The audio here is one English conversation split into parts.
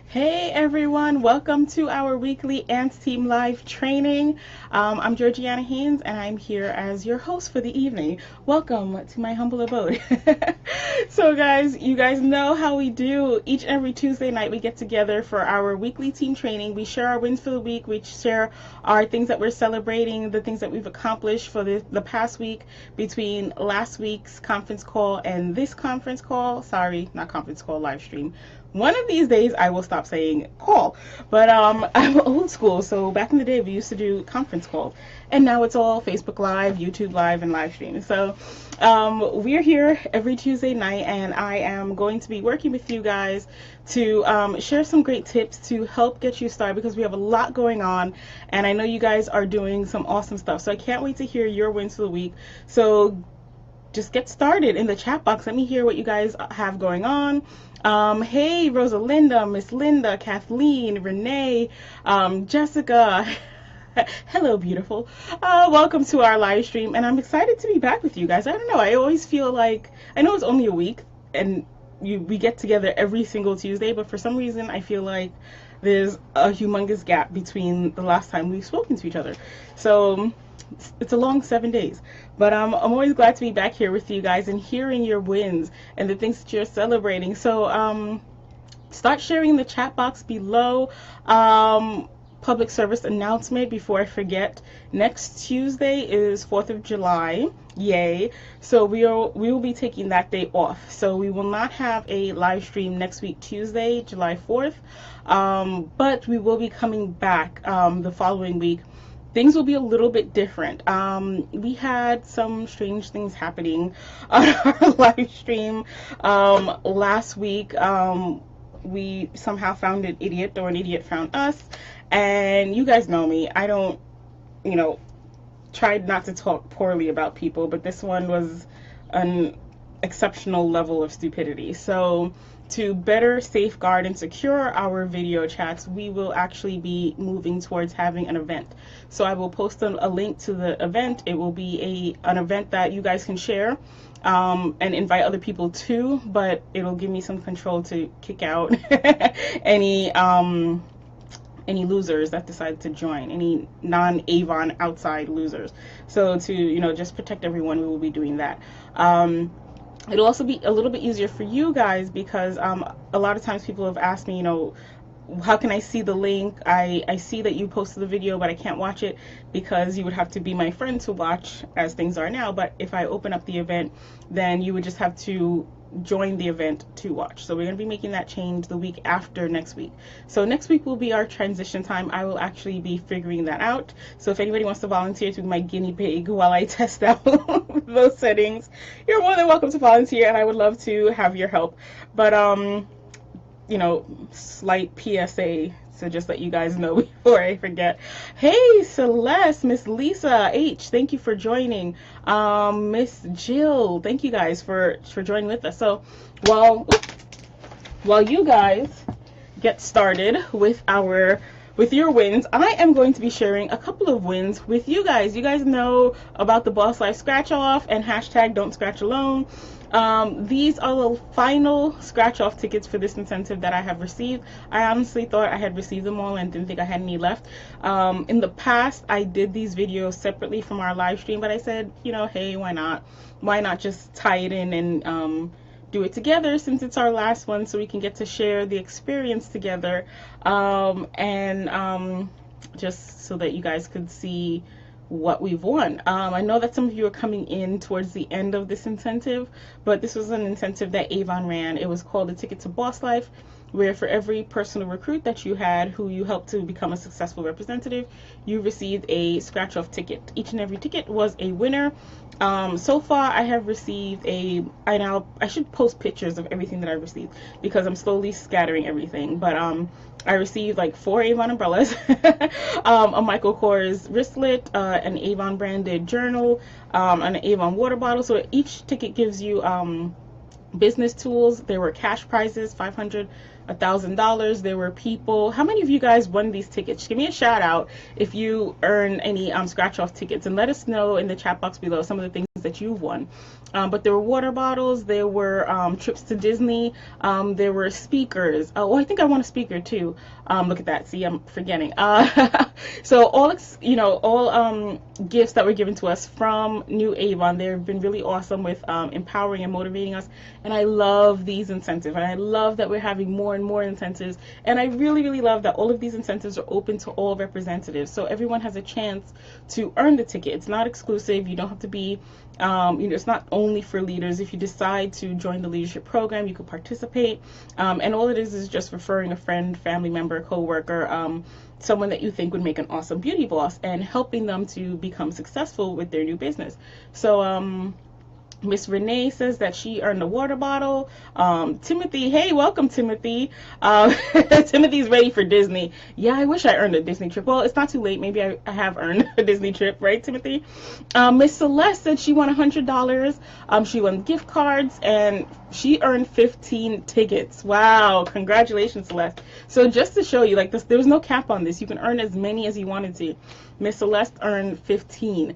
Hey everyone, welcome to our weekly Ants Team Live training. I'm Georgiana Haynes and I'm here as your host for the evening. Welcome to my humble abode. So guys, you guys know how we do. Each and every Tuesday night we get together for our weekly team training. We share our wins for the week. We share our things that we're celebrating, the things that we've accomplished for the past week between last week's conference call and this conference call. Sorry, not conference call, live stream. One of these days I will stop saying call, but I'm old school, so back in the day we used to do conference calls, and now it's all Facebook Live, YouTube Live, and live stream. So we're here every Tuesday night, and I am going to be working with you guys to share some great tips to help get you started, because we have a lot going on, and I know you guys are doing some awesome stuff, so I can't wait to hear your wins for the week. So just get started in the chat box. Let me hear what you guys have going on. Hey, Rosalinda, Miss Linda, Kathleen, Renee, Jessica. Hello, beautiful. Welcome to our live stream, and I'm excited to be back with you guys. I don't know, I always feel like, I know it's only a week, and we get together every single Tuesday, but for some reason I feel like there's a humongous gap between the last time we've spoken to each other. So it's a long 7 days, but I'm always glad to be back here with you guys and hearing your wins and the things that you're celebrating. So start sharing in the chat box below. Public service announcement before I forget. Next Tuesday is 4th of July. Yay. So we will be taking that day off. So we will not have a live stream next week, Tuesday, July 4th. But we will be coming back the following week. Things will be a little bit different. We had some strange things happening on our live stream last week. We somehow found an idiot, or an idiot found us. And you guys know me. I don't, tried not to talk poorly about people, but this one was an exceptional level of stupidity. So to better safeguard and secure our video chats, we will actually be moving towards having an event. So I will post a link to the event. It will be an event that you guys can share and invite other people to, but it'll give me some control to kick out any losers that decide to join, any non-Avon outside losers. So to, just protect everyone, we will be doing that. It'll also be a little bit easier for you guys, because a lot of times people have asked me, how can I see the link? I see that you posted the video, but I can't watch it because you would have to be my friend to watch as things are now. But if I open up the event, then you would just have to join the event to watch. So we're going to be making that change the week after next week. So next week will be our transition time. I will actually be figuring that out. So if anybody wants to volunteer to be my guinea pig while I test out those settings, you're more than welcome to volunteer, and I would love to have your help. But slight PSA, so just let you guys know before I forget. Hey, Celeste, Miss Lisa H, thank you for joining. Miss Jill, thank you guys for joining with us. So while you guys get started with your wins, I am going to be sharing a couple of wins with you guys. You guys know about the Boss Life Scratch Off and hashtag Don't Scratch Alone. These are the final scratch off tickets for this incentive that I have received. I honestly thought I had received them all and didn't think I had any left. In the past, I did these videos separately from our live stream, but I said, hey, why not? Why not just tie it in and do it together, since it's our last one, so we can get to share the experience together, just so that you guys could see what we've won. I know that some of you are coming in towards the end of this incentive, but this was an incentive that Avon ran. It was called a Ticket to Boss Life, where for every personal recruit that you had who you helped to become a successful representative, you received a scratch off ticket. Each and every ticket was a winner. So far I have received I should post pictures of everything that I received, because I'm slowly scattering everything, but I received like 4 Avon umbrellas, a Michael Kors wristlet, an Avon branded journal, an Avon water bottle. So each ticket gives you business tools. There were cash prizes, $500, $1,000. There were people. How many of you guys won these tickets? Give me a shout out if you earn any scratch off tickets, and let us know in the chat box below some of the things that you've won. But there were water bottles, there were trips to Disney, there were speakers. Oh, I think I won a speaker too. Look at that. See, I'm forgetting. So all gifts that were given to us from New Avon. They've been really awesome with empowering and motivating us. And I love these incentives. And I love that we're having more and more incentives. And I really, really love that all of these incentives are open to all representatives. So everyone has a chance to earn the ticket. It's not exclusive. You don't have to be, it's not only for leaders. If you decide to join the leadership program, you can participate. And all it is just referring a friend, family member, coworker, someone that you think would make an awesome beauty boss, and helping them to become successful with their new business. So Miss Renee says that she earned a water bottle. Timothy, hey, welcome, Timothy. Timothy's ready for Disney. Yeah, I wish I earned a Disney trip. Well, it's not too late. Maybe I have earned a Disney trip, right, Timothy? Miss Celeste said she won $100. She won gift cards, and she earned 15 tickets. Wow, congratulations, Celeste. So just to show you, like, this, there's no cap on this. You can earn as many as you wanted to. Miss Celeste earned 15.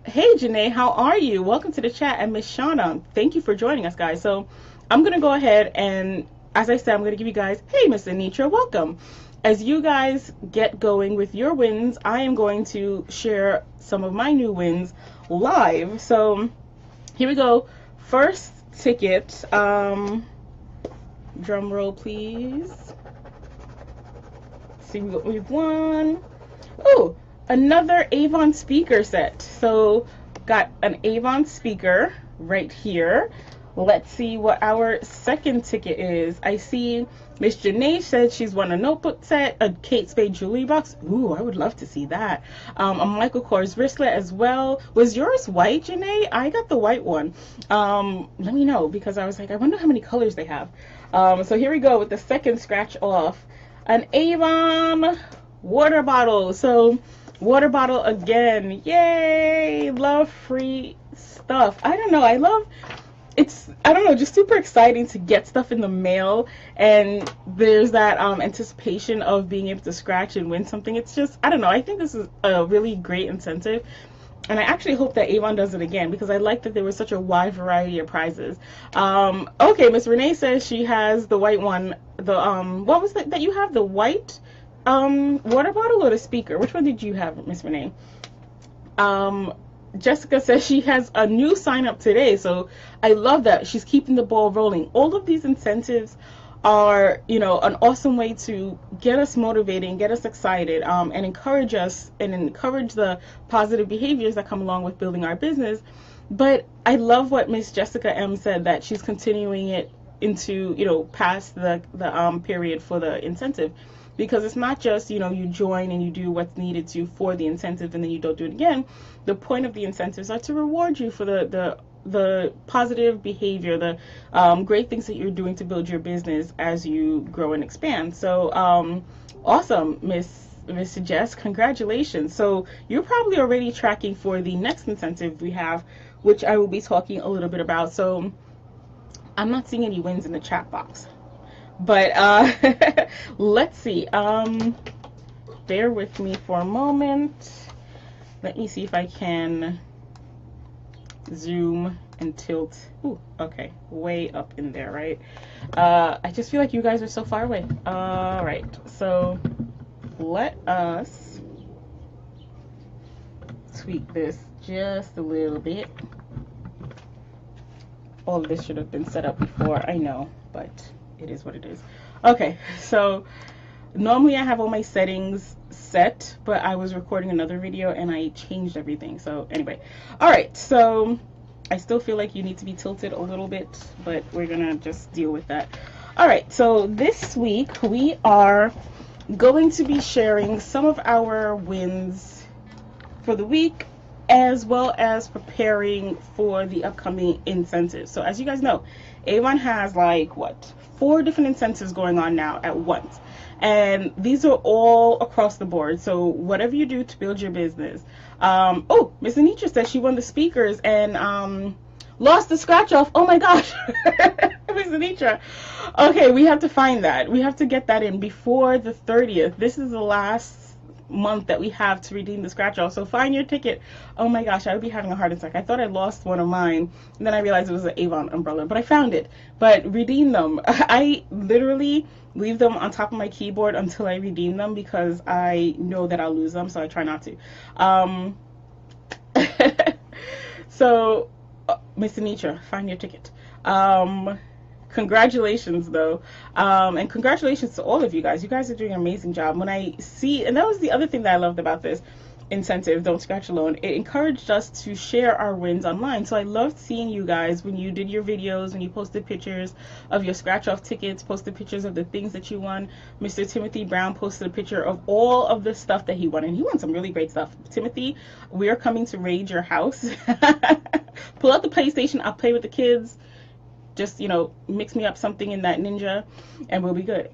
Hey, Janae, how are you? Welcome to the chat. And Miss Shauna, thank you for joining us, guys. So I'm going to go ahead and, as I said, I'm going to give you guys, hey, Miss Anitra, welcome. As you guys get going with your wins, I am going to share some of my new wins live. So here we go. First ticket. Drum roll, please. See what we've won. Oh, another Avon speaker set. So got an Avon speaker right here. Let's see what our second ticket is. I see Miss Janae said she's won a notebook set, a Kate Spade jewelry box. Ooh, I would love to see that. A Michael Kors wristlet as well. Was yours white, Janae? I got the white one. Let me know, because I was like, I wonder how many colors they have. So here we go with the second scratch off. An Avon water bottle. So water bottle again. Yay! Love free stuff. I don't know. I love it's, I don't know, just super exciting to get stuff in the mail, and there's that anticipation of being able to scratch and win something. It's just, I don't know, I think this is a really great incentive, and I actually hope that Avon does it again, because I like that there was such a wide variety of prizes. Okay, Miss Renee says she has the white one. The what was that you have? The white water bottle or the speaker? Which one did you have, Miss Renee? Jessica says she has a new sign up today, so I love that. She's keeping the ball rolling. All of these incentives are, you know, an awesome way to get us motivated and get us excited, and encourage us and encourage the positive behaviors that come along with building our business. But I love what Miss Jessica M said, that she's continuing it into, you know, past the period for the incentive. Because it's not just, you know, you join and you do what's needed to for the incentive and then you don't do it again. The point of the incentives are to reward you for the positive behavior, the great things that you're doing to build your business as you grow and expand. So awesome, Miss Jess, congratulations. So you're probably already tracking for the next incentive we have, which I will be talking a little bit about. So I'm not seeing any wins in the chat box. But let's see. Bear with me for a moment. Let me see if I can zoom and tilt. Ooh, okay, way up in there, right? I just feel like you guys are so far away. All right, so let us tweak this just a little bit. All of this should have been set up before, I know, but it is what it is. Okay, so normally I have all my settings set, but I was recording another video and I changed everything. So anyway, all right, so I still feel like you need to be tilted a little bit, but we're gonna just deal with that. All right, so this week we are going to be sharing some of our wins for the week, as well as preparing for the upcoming incentives. So as you guys know, Avon has like, what, 4 different incentives going on now at once. And these are all across the board. So whatever you do to build your business. Oh, Miss Anitra says she won the speakers and lost the scratch off. Oh my gosh, Miss Anitra. Okay, we have to find that. We have to get that in before the 30th. This is the last month that we have to redeem the scratch off. So find your ticket. Oh my gosh, I would be having a heart attack. I thought I lost one of mine, and then I realized it was an Avon umbrella, but I found it. But redeem them. I literally leave them on top of my keyboard until I redeem them because I know that I'll lose them, so I try not to. So, Miss Anitra, find your ticket. Congratulations though, and congratulations to all of you guys. You guys are doing an amazing job. When I see, and that was the other thing that I loved about this incentive, Don't Scratch Alone, it encouraged us to share our wins online. So I loved seeing you guys when you did your videos, when you posted pictures of your scratch off tickets, posted pictures of the things that you won. Mr. Timothy Brown posted a picture of all of the stuff that he won, and he won some really great stuff. Timothy, we are coming to raid your house. Pull out the PlayStation, I'll play with the kids. Just, you know, mix me up something in that Ninja and we'll be good.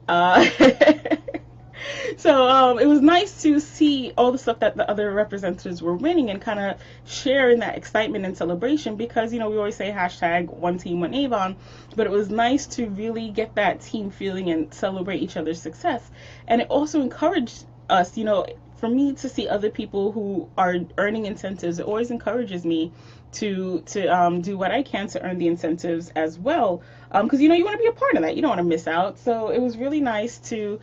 So it was nice to see all the stuff that the other representatives were winning and kind of share in that excitement and celebration, because, you know, we always say hashtag one team, one Avon, but it was nice to really get that team feeling and celebrate each other's success. And it also encouraged us, you know, for me to see other people who are earning incentives, it always encourages me to do what I can to earn the incentives as well, because, you know, you want to be a part of that, you don't want to miss out. So it was really nice to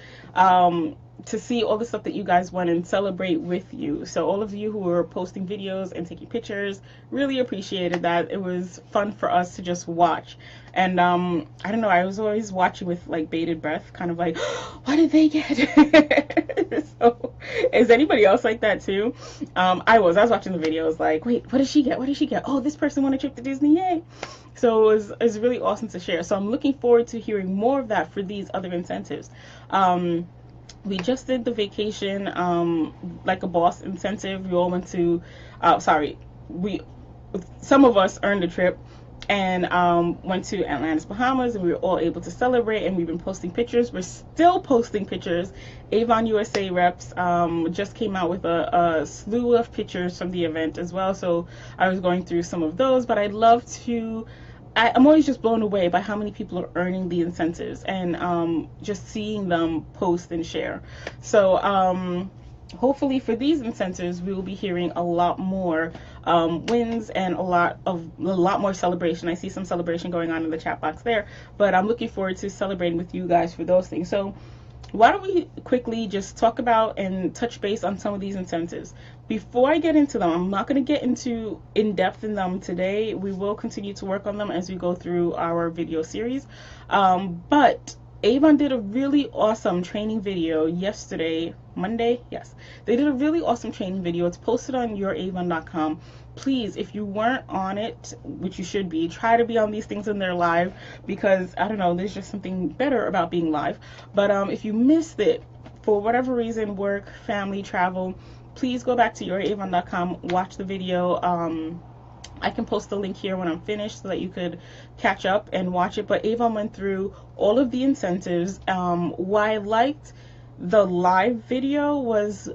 see all the stuff that you guys won and celebrate with you. So all of you who were posting videos and taking pictures, really appreciated that. It was fun for us to just watch. And I don't know, I was always watching with like bated breath, kind of like, what did they get? So is anybody else like that too? I was watching the videos like, wait, what did she get? What did she get? Oh, this person won a trip to Disney, yay. So it was really awesome to share. So I'm looking forward to hearing more of that for these other incentives. We just did the vacation, like a boss incentive. We all went to, some of us earned a trip and went to Atlantis, Bahamas, and we were all able to celebrate, and we've been posting pictures. We're still posting pictures. Avon USA reps just came out with a slew of pictures from the event as well, so I was going through some of those, but I'd love to, I'm always just blown away by how many people are earning the incentives and just seeing them post and share. So hopefully for these incentives, we will be hearing a lot more wins and a lot more celebration. I see some celebration going on in the chat box there, but I'm looking forward to celebrating with you guys for those things. So why don't we quickly just talk about and touch base on some of these incentives. Before I get into them, I'm not going to get into in-depth in them today. We will continue to work on them as we go through our video series. But Avon did a really awesome training video yesterday, Monday. Yes, they did a really awesome training video. It's posted on youravon.com. Please, if you weren't on it, which you should be, try to be on these things when they're live, because I don't know, there's just something better about being live. But if you missed it for whatever reason, work, family, travel, please go back to youravon.com, watch the video. I can post the link here when I'm finished so that you could catch up and watch it. But Avon went through all of the incentives. Why I liked the live video was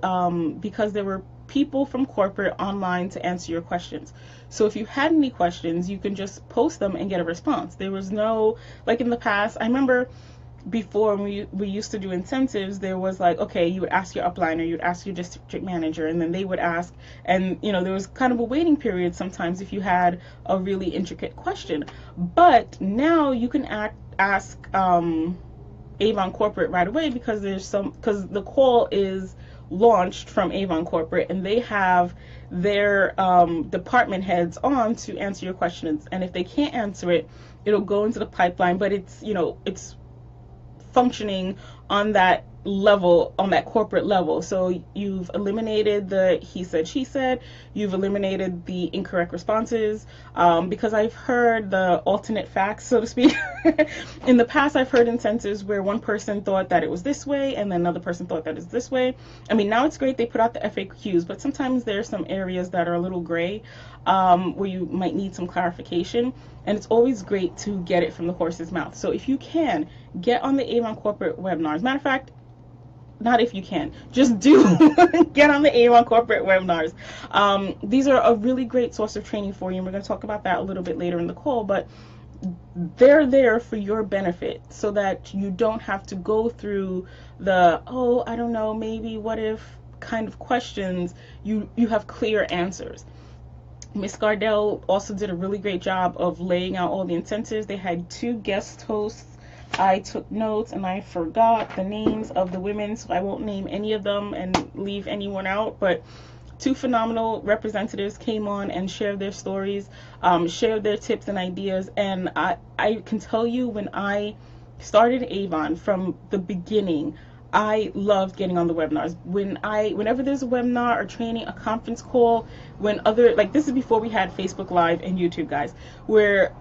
because there were people from corporate online to answer your questions. So if you had any questions, you can just post them and get a response. There was no, like in the past, I remember before we used to do incentives, there was like, okay, you would ask your upliner, you'd ask your district manager, and then they would ask, and you know, there was kind of a waiting period sometimes if you had a really intricate question. But now you can ask Avon Corporate right away, because because the call is launched from Avon Corporate and they have their department heads on to answer your questions. And if they can't answer it, it'll go into the pipeline, but it's, you know, it's functioning on that level, on that corporate level. So you've eliminated the he said, she said, you've eliminated the incorrect responses, because I've heard the alternate facts, so to speak. In the past, I've heard incentives where one person thought that it was this way and then another person thought that it's this way. I mean, now it's great they put out the FAQs, but sometimes there's some areas that are a little gray, where you might need some clarification, and it's always great to get it from the horse's mouth. So if you can, get on the Avon Corporate webinars. Matter of fact, not if you can, just do get on the Avon Corporate webinars. These are a really great source of training for you, and we're going to talk about that a little bit later in the call, but they're there for your benefit so that you don't have to go through the, oh, I don't know, maybe what if kind of questions, you have clear answers. Miss Gardell also did a really great job of laying out all the incentives. They had 2 guest hosts. I took notes and I forgot the names of the women, so I won't name any of them and leave anyone out, but 2 phenomenal representatives came on and shared their stories, shared their tips and ideas. And I can tell you, when I started Avon from the beginning, I loved getting on the webinars. Whenever there's a webinar or training, a conference call, like this is before we had Facebook Live and YouTube, guys, where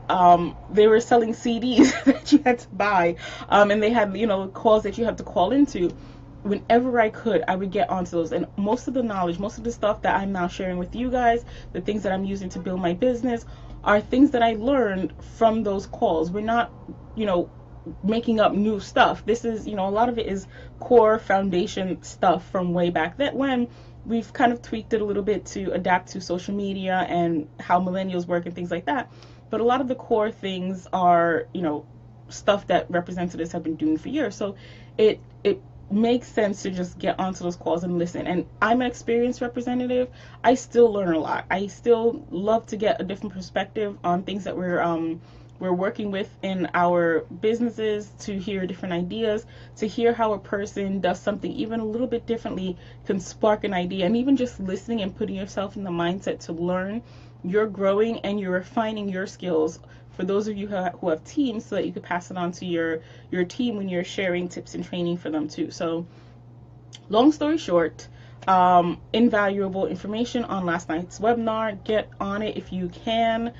they were selling CDs that you had to buy, and they had, calls that you have to call into. Whenever I could, I would get onto those. And most of the knowledge, most of the stuff that I'm now sharing with you guys, the things that I'm using to build my business, are things that I learned from those calls. We're not, making up new stuff. This is, a lot of it is core foundation stuff from way back then, when we've kind of tweaked it a little bit to adapt to social media and how millennials work and things like that. But a lot of the core things are, stuff that representatives have been doing for years. So it makes sense to just get onto those calls and listen. And I'm an experienced representative. I still learn a lot. I still love to get a different perspective on things that we're working with in our businesses, to hear different ideas, to hear how a person does something even a little bit differently can spark an idea. And even just listening and putting yourself in the mindset to learn, you're growing and you're refining your skills. For those of you who have teams, so that you could pass it on to your team when you're sharing tips and training for them too. So long story short, invaluable information on last night's webinar. Get on it if you can.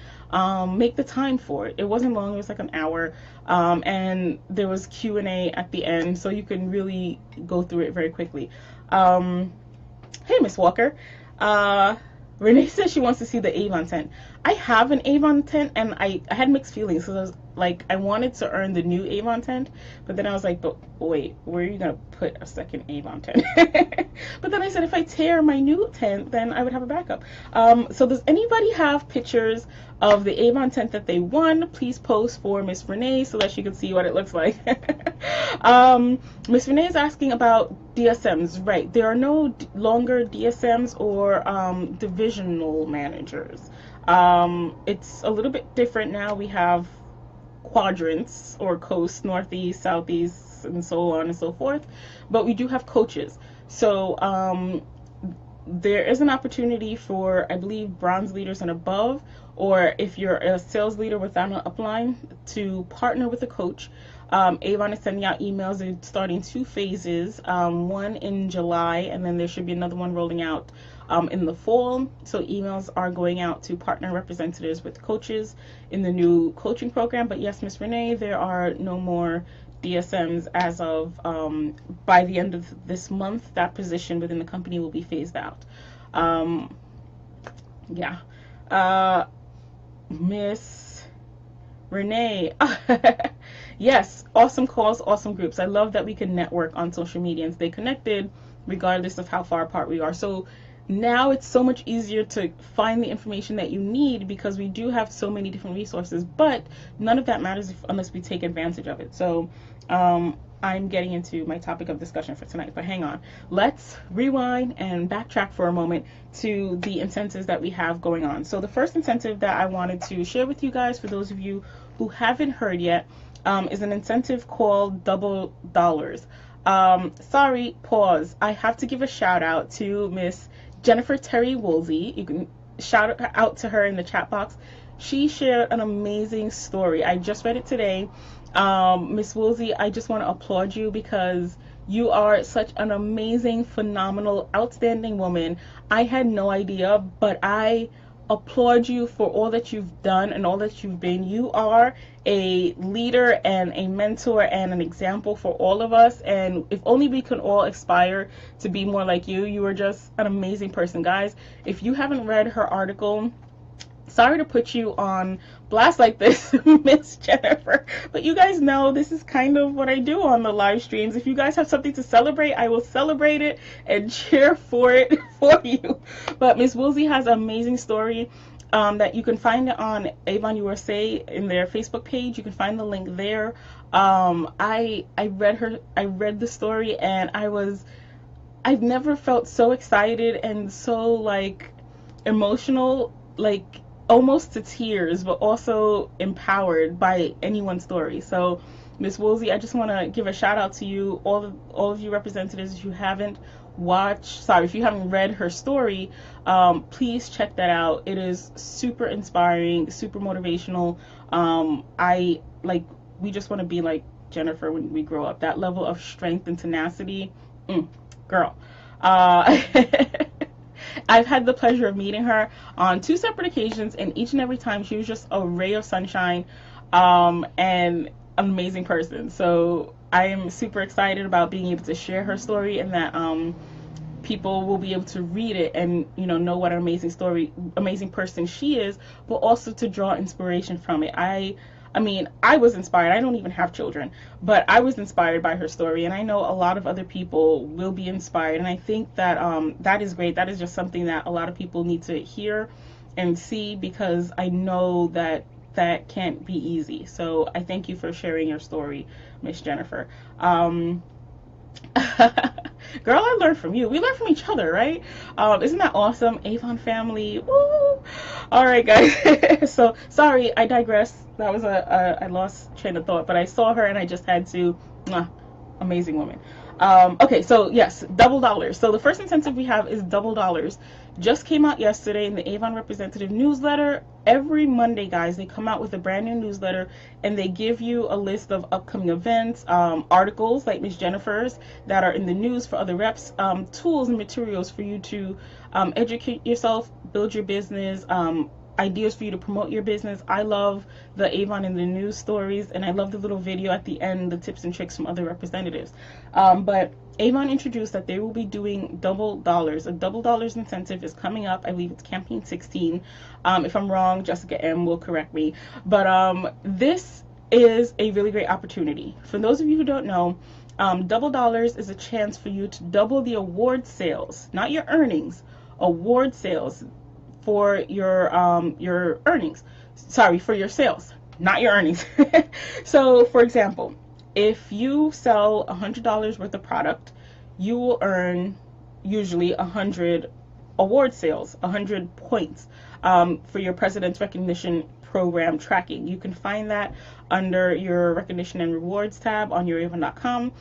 Make the time for it. It wasn't long, it was like an hour, and there was Q&A at the end, so you can really go through it very quickly. Hey, Miss Walker. Renee says she wants to see the Avon tent. I have an Avon tent, and I had mixed feelings, because I was like, I wanted to earn the new Avon tent, but then I was like, but wait, where are you going to put a second Avon tent? But then I said, if I tear my new tent, then I would have a backup. So does anybody have pictures of the Avon tent that they won? Please post for Miss Renee so that she can see what it looks like. Miss Renee is asking about DSMs. Right, there are no longer DSMs or divisional managers. It's a little bit different now. We have quadrants, or coast, northeast, southeast, and so on and so forth, but we do have coaches. So there is an opportunity for, I believe, bronze leaders and above, or if you're a sales leader without an upline, to partner with a coach. Avon is sending out emails. They're starting 2 phases, one in July, and then there should be another one rolling out in the fall. So emails are going out to partner representatives with coaches in the new coaching program. But yes, Miss Renee, there are no more DSMs as of by the end of this month. That position within the company will be phased out. Miss Renee, yes, awesome calls, awesome groups. I love that we can network on social media and stay connected regardless of how far apart we are. So now it's so much easier to find the information that you need, because we do have so many different resources, but none of that matters unless we take advantage of it. So I'm getting into my topic of discussion for tonight, but hang on. Let's rewind and backtrack for a moment to the incentives that we have going on. So the first incentive that I wanted to share with you guys, for those of you who haven't heard yet, is an incentive called Double Dollars. Sorry, pause. I have to give a shout out to Miss Jennifer Terry Woolsey. You can shout out to her in the chat box. She shared an amazing story. I just read it today. Miss Woolsey, I just want to applaud you, because you are such an amazing, phenomenal, outstanding woman. I had no idea, but I applaud you for all that you've done and all that you've been. You are a leader and a mentor and an example for all of us, and if only we can all aspire to be more like you. You are just an amazing person. Guys, if you haven't read her article, sorry to put you on blast like this, Miss Jennifer, but you guys know this is kind of what I do on the live streams. If you guys have something to celebrate, I will celebrate it and cheer for it for you. But Miss Woolsey has an amazing story that you can find on Avon USA in their Facebook page. You can find the link there. I read the story, and I was I've never felt so excited and so like emotional, like almost to tears, but also empowered by anyone's story. So, Miss Woolsey, I just want to give a shout out to you, all of you representatives. If you haven't if you haven't read her story, please check that out. It is super inspiring, super motivational. I like we just want to be like Jennifer when we grow up. That level of strength and tenacity, girl. Uh, I've had the pleasure of meeting her on two separate occasions, and each and every time she was just a ray of sunshine, and an amazing person. So I am super excited about being able to share her story, and that people will be able to read it and know what an amazing person she is, but also to draw inspiration from it. I mean, I was inspired. I don't even have children, but I was inspired by her story, and I know a lot of other people will be inspired. And I think that that is great. That is just something that a lot of people need to hear and see, because I know that that can't be easy. So I thank you for sharing your story, Miss Jennifer. Girl, I learned from you. We learn from each other, right? Isn't that awesome? Avon family. Woo! All right, guys. So sorry, I digress. That was I lost train of thought, but I saw her and I just had to. Amazing woman. Okay, so yes, double dollars. So the first incentive we have is double dollars. Just came out yesterday in the Avon Representative newsletter. Every Monday, guys, they come out with a brand new newsletter, and they give you a list of upcoming events, articles like Miss Jennifer's that are in the news for other reps, tools and materials for you to educate yourself, build your business, ideas for you to promote your business. I love the Avon in the news stories, and I love the little video at the end, the tips and tricks from other representatives. But Avon introduced that they will be doing double dollars. A double dollars incentive is coming up. I believe it's campaign 16. If I'm wrong, Jessica M will correct me. But this is a really great opportunity. For those of you who don't know, double dollars is a chance for you to double the award sales, not your earnings, award sales for your earnings. Sorry, for your sales, not your earnings. So, for example, if you sell $100 worth of product, you will earn usually 100 award sales, 100 points for your President's Recognition Program tracking. You can find that under your Recognition and Rewards tab on your Avon.com.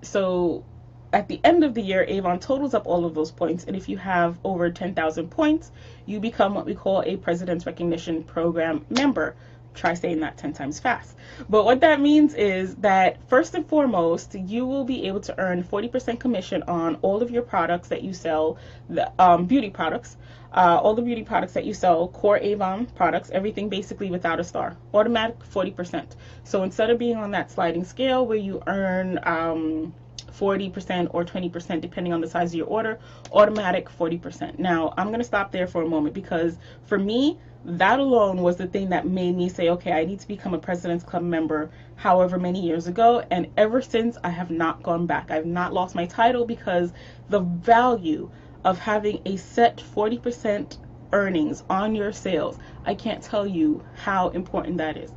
So at the end of the year, Avon totals up all of those points, and if you have over 10,000 points, you become what we call a President's Recognition Program member. Try saying that 10 times fast. But what that means is that first and foremost, you will be able to earn 40% commission on all of your products that you sell, the beauty products, all the beauty products that you sell, core Avon products, everything basically without a star, automatic 40%. So instead of being on that sliding scale where you earn 40% or 20% depending on the size of your order, automatic 40%. Now I'm going to stop there for a moment, because for me, that alone was the thing that made me say, okay, I need to become a President's Club member however many years ago, and ever since I have not gone back. I've not lost my title, because the value of having a set 40% earnings on your sales, I can't tell you how important that is.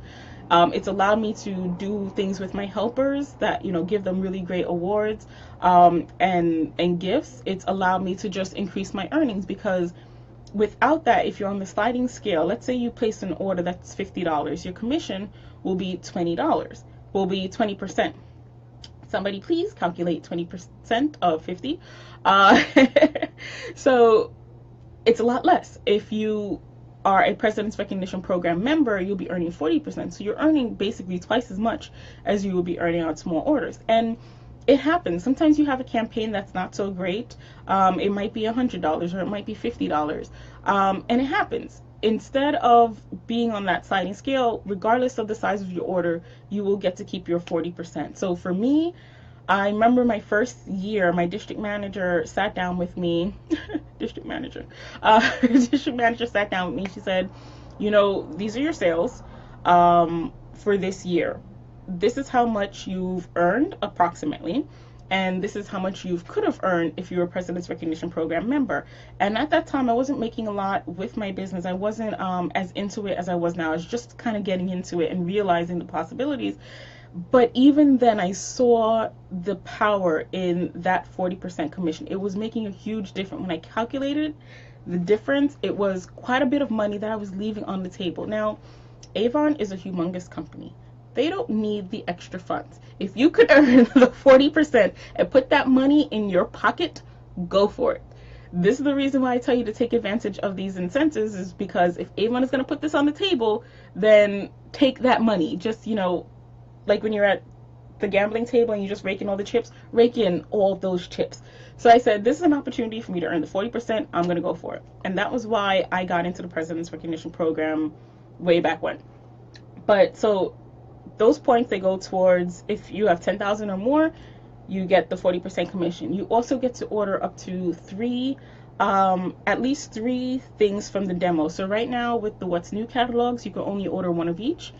It's allowed me to do things with my helpers that, give them really great awards and gifts. It's allowed me to just increase my earnings, because without that, if you're on the sliding scale, let's say you place an order that's $50, your commission will be $20, will be 20%. Somebody please calculate 20% of 50. So it's a lot less. If you are a President's Recognition Program member, you'll be earning 40%. So you're earning basically twice as much as you will be earning on small orders. And it happens. Sometimes you have a campaign that's not so great. It might be $100 or it might be $50. And it happens. Instead of being on that sliding scale, regardless of the size of your order, you will get to keep your 40%. So for me, I remember my first year, my district manager sat down with me. District manager sat down with me. She said, these are your sales for this year. This is how much you've earned approximately, and this is how much you could have earned if you were a President's Recognition Program member. And at that time, I wasn't making a lot with my business. I wasn't as into it as I was now. I was just kind of getting into it and realizing the possibilities. But even then, I saw the power in that 40% commission. It was making a huge difference. When I calculated the difference, it was quite a bit of money that I was leaving on the table. Now, Avon is a humongous company. They don't need the extra funds. If you could earn the 40% and put that money in your pocket, go for it. This is the reason why I tell you to take advantage of these incentives, is because if Avon is going to put this on the table, then take that money. Just, like when you're at the gambling table and you just rake in all the chips, rake in all those chips. So I said, this is an opportunity for me to earn the 40%. I'm going to go for it. And that was why I got into the President's Recognition Program way back when. But so those points, they go towards, if you have 10,000 or more, you get the 40% commission. You also get to order up to at least three things from the demo. So right now with the What's New catalogs, you can only order one of each.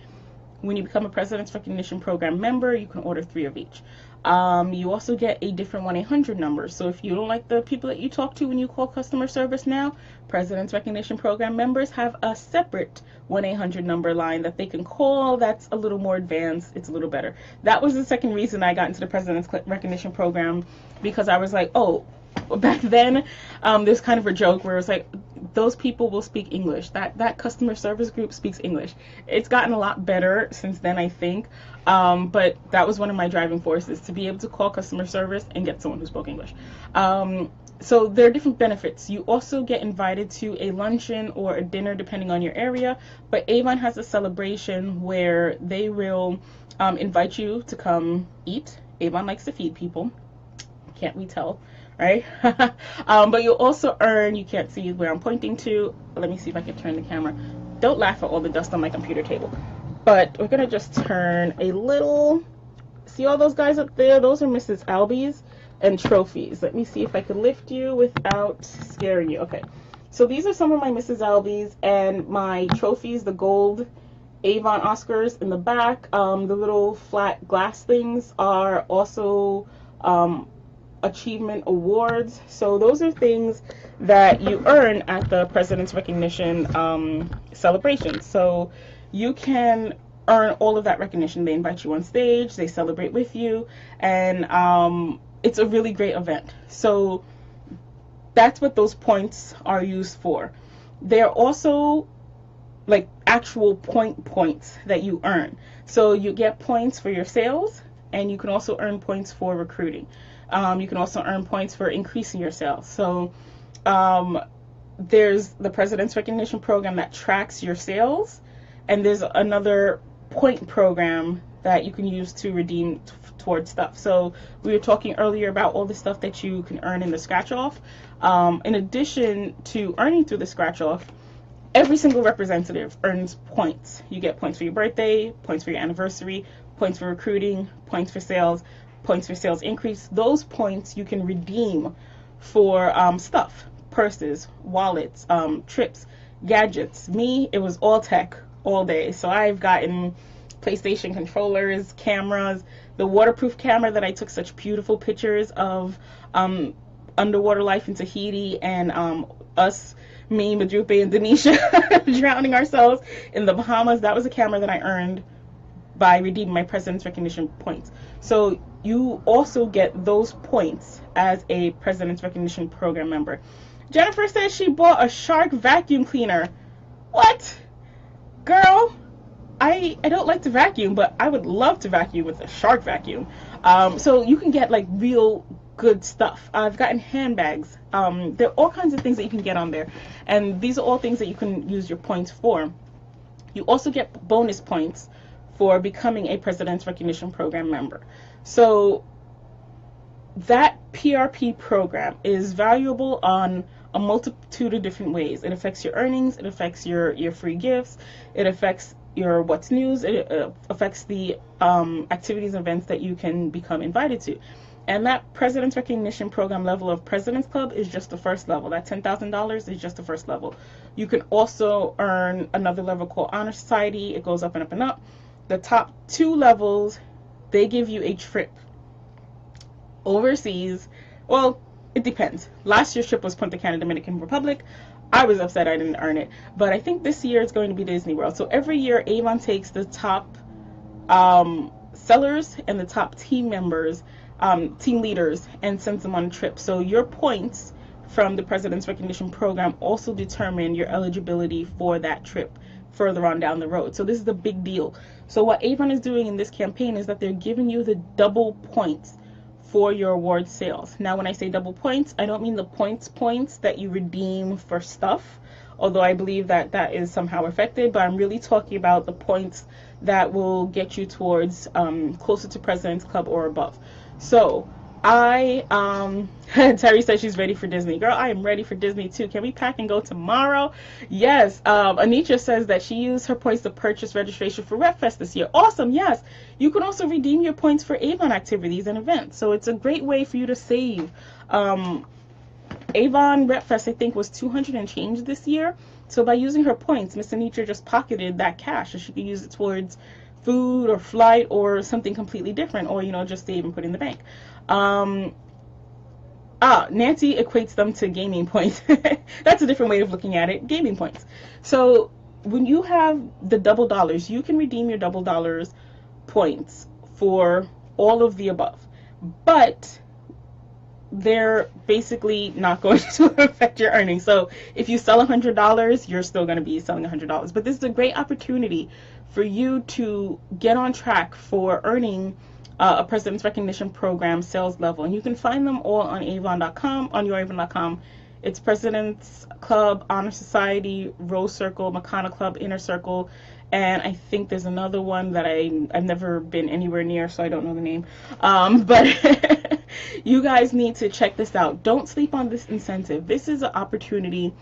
When you become a President's Recognition Program member, you can order three of each. You also get a different 1-800 number. So if you don't like the people that you talk to when you call customer service now, President's Recognition Program members have a separate 1-800 number line that they can call. That's a little more advanced. It's a little better. That was the second reason I got into the President's Recognition Program, because I was like, oh, back then, there's kind of a joke where it's like, those people will speak English. That customer service group speaks English. It's gotten a lot better since then, I think. But that was one of my driving forces, to be able to call customer service and get someone who spoke English. So there are different benefits. You also get invited to a luncheon or a dinner depending on your area. But Avon has a celebration where they will invite you to come eat. Avon likes to feed people. Can't we tell? Right? But you'll also earn, you can't see where I'm pointing to. Let me see if I can turn the camera. Don't laugh at all the dust on my computer table. But we're going to just turn a little. See all those guys up there? Those are Mrs. Albies and trophies. Let me see if I can lift you without scaring you. Okay. So these are some of my Mrs. Albies and my trophies, the gold Avon Oscars in the back. The little flat glass things are also achievement awards. So those are things that you earn at the President's Recognition celebration. So you can earn all of that recognition. They invite you on stage, they celebrate with you, and it's a really great event. So that's what those points are used for. They're also like actual points that you earn. So you get points for your sales, and you can also earn points for recruiting. You can also earn points for increasing your sales. So there's the President's Recognition Program that tracks your sales, and there's another point program that you can use to redeem towards stuff. So we were talking earlier about all the stuff that you can earn in the scratch off. In addition to earning through the scratch off, every single representative earns points. You get points for your birthday, points for your anniversary, points for recruiting, points for sales increase. Those points you can redeem for stuff, purses, wallets, trips, gadgets. Me, it was all tech all day. So I've gotten PlayStation controllers, cameras, the waterproof camera that I took such beautiful pictures of underwater life in Tahiti, and us, me, Madrupe, and Denisha drowning ourselves in the Bahamas. That was a camera that I earned by redeeming my President's Recognition points. So you also get those points as a President's Recognition Program member. Jennifer says she bought a Shark vacuum cleaner. What? Girl, I don't like to vacuum, but I would love to vacuum with a Shark vacuum. So you can get like real good stuff. I've gotten handbags. There are all kinds of things that you can get on there. And these are all things that you can use your points for. You also get bonus points for becoming a President's Recognition Program member. So that PRP program is valuable on a multitude of different ways. It affects your earnings, it affects your free gifts, it affects your what's news, it affects the activities and events that you can become invited to. And that President's Recognition Program level of President's Club is just the first level. That $10,000 is just the first level. You can also earn another level called Honor Society. It goes up and up and up. The top two levels, they give you a trip overseas. Well, it depends. Last year's trip was Punta Cana, Dominican Republic. I was upset I didn't earn it. But I think this year it's going to be Disney World. So every year Avon takes the top sellers and the top team members, team leaders, and sends them on a trip. So your points from the President's Recognition Program also determine your eligibility for that trip further on down the road. So this is a big deal. So what Avon is doing in this campaign is that they're giving you the double points for your award sales. Now, when I say double points, I don't mean the points that you redeem for stuff, although I believe that that is somehow affected, but I'm really talking about the points that will get you towards closer to President's Club or above. So Terry says she's ready for Disney. Girl, I am ready for Disney too. Can we pack and go tomorrow? Yes. Anitra says that she used her points to purchase registration for RepFest this year. Awesome. Yes. You can also redeem your points for Avon activities and events. So it's a great way for you to save. Avon RepFest, I think, was 200 and change this year. So by using her points, Miss Anitra just pocketed that cash, and she could use it towards food or flight or something completely different, or, you know, just save and put in the bank. Nancy equates them to gaming points. That's a different way of looking at it. Gaming points. So when you have the double dollars, you can redeem your double dollars points for all of the above, but they're basically not going to affect your earnings. So if you sell $100, you're still going to be selling $100. But this is a great opportunity for you to get on track for earning a President's Recognition Program sales level. And you can find them all on Avon.com, on YourAvon.com. It's President's Club, Honor Society, Rose Circle, Makana Club, Inner Circle, and I think there's another one that I've never been anywhere near, so I don't know the name. But you guys need to check this out. Don't sleep on this incentive. This is an opportunity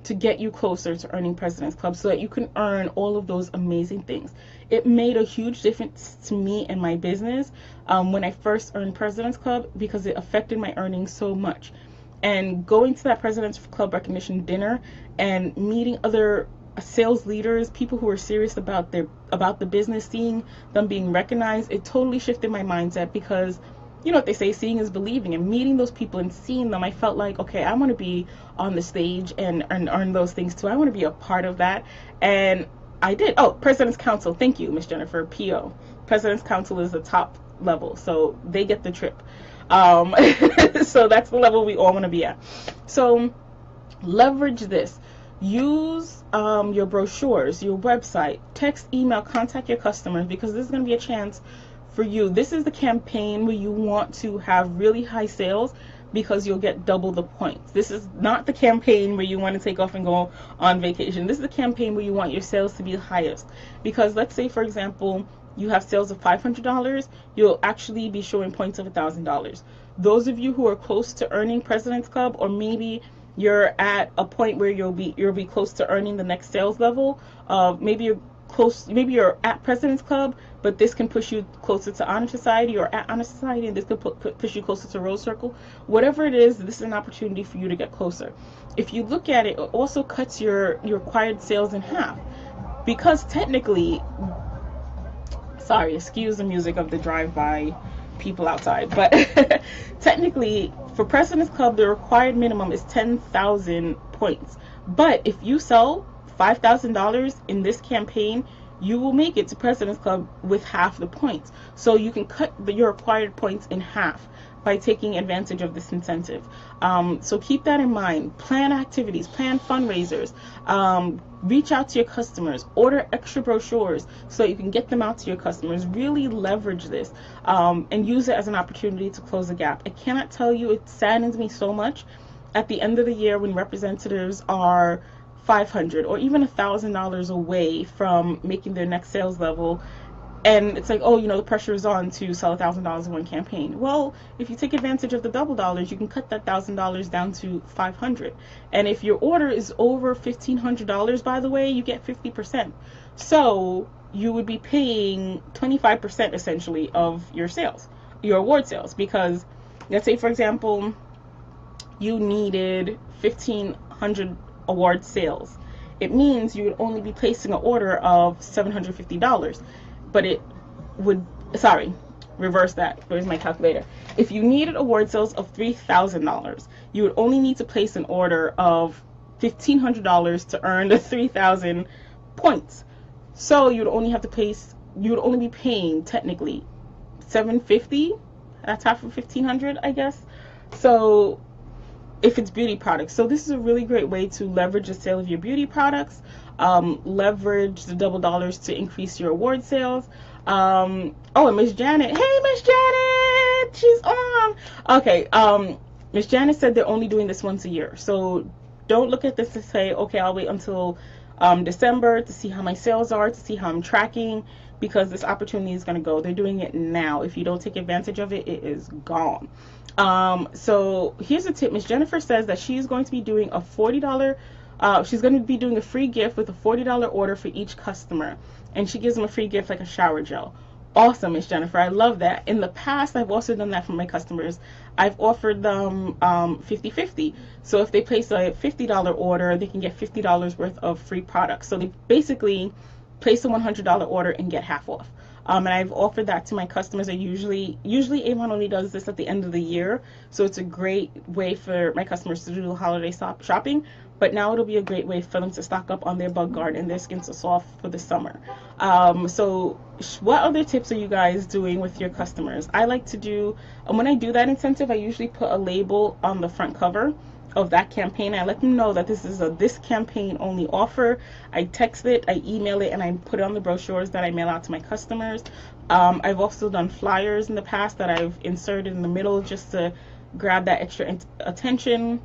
to get you closer to earning President's Club so that you can earn all of those amazing things. It made a huge difference to me and my business when I first earned President's Club, because it affected my earnings so much. And going to that President's Club recognition dinner and meeting other sales leaders, people who are serious about the business, seeing them being recognized, it totally shifted my mindset, because you know what they say, seeing is believing. And meeting those people and seeing them, I felt like, okay, I want to be on the stage and earn those things too. I want to be a part of that. And I did. Oh, President's Council. Thank you, Miss Jennifer. PO. President's Council is the top level, so they get the trip. So that's the level we all want to be at. So leverage this. Use your brochures, your website, text, email, contact your customers, because this is going to be a chance for you. This is the campaign where you want to have really high sales, because you'll get double the points. This is not the campaign where you want to take off and go on vacation. This is the campaign where you want your sales to be the highest, because let's say, for example, you have sales of $500, you'll actually be showing points of $1,000. Those of you who are close to earning President's Club, or maybe you're at a point where you'll be close to earning the next sales level, maybe you're at President's Club, but this can push you closer to Honor Society, or at Honor Society, and this could push you closer to Rose Circle. Whatever it is, this is an opportunity for you to get closer. If you look at it, it also cuts your required sales in half, because technically, sorry, excuse the music of the drive-by people outside, but technically for President's Club, the required minimum is 10,000 points. But if you sell $5,000 in this campaign, you will make it to President's Club with half the points. So you can cut your required points in half by taking advantage of this incentive. So keep that in mind. Plan activities, plan fundraisers, reach out to your customers, order extra brochures so you can get them out to your customers. Really leverage this and use it as an opportunity to close the gap. I cannot tell you, it saddens me so much at the end of the year when representatives are $500 or even $1,000 away from making their next sales level, and it's like, oh, you know, the pressure is on to sell $1,000 in one campaign. Well, if you take advantage of the double dollars, you can cut that $1,000 down to $500. And if your order is over $1,500, by the way, you get 50%. So you would be paying 25% essentially of your sales, your award sales, because let's say, for example, you needed 1,500 award sales. It means you would only be placing an order of $750, but it would, sorry, reverse that. Where's my calculator? If you needed award sales of $3,000, you would only need to place an order of $1,500 to earn the 3,000 points. So you would only have to place, you would only be paying technically $750. That's half of $1,500, I guess. So if it's beauty products. So this is a really great way to leverage the sale of your beauty products, leverage the double dollars to increase your award sales. Oh, and Miss Janet. Hey, Miss Janet! She's on! Okay, Miss Janet said they're only doing this once a year. So don't look at this to say, okay, I'll wait until December to see how my sales are, to see how I'm tracking, because this opportunity is going to go. They're doing it now. If you don't take advantage of it, it is gone. So here's a tip. Miss Jennifer says that she's going to be doing a $40, she's going to be doing a free gift with a $40 order for each customer. And she gives them a free gift like a shower gel. Awesome, Miss Jennifer. I love that. In the past, I've also done that for my customers. I've offered them 50-50. So if they place a $50 order, they can get $50 worth of free products. So they basically place a $100 order and get half off. And I've offered that to my customers. I usually Avon only does this at the end of the year, so it's a great way for my customers to do holiday shopping. But now it'll be a great way for them to stock up on their bug guard and their Skin So Soft for the summer. So what other tips are you guys doing with your customers? I like to do, when I do that incentive, I usually put a label on the front cover of that campaign. I let them know that this is a this campaign only offer. I text it, I email it, and I put it on the brochures that I mail out to my customers. I've also done flyers in the past that I've inserted in the middle just to grab that extra attention.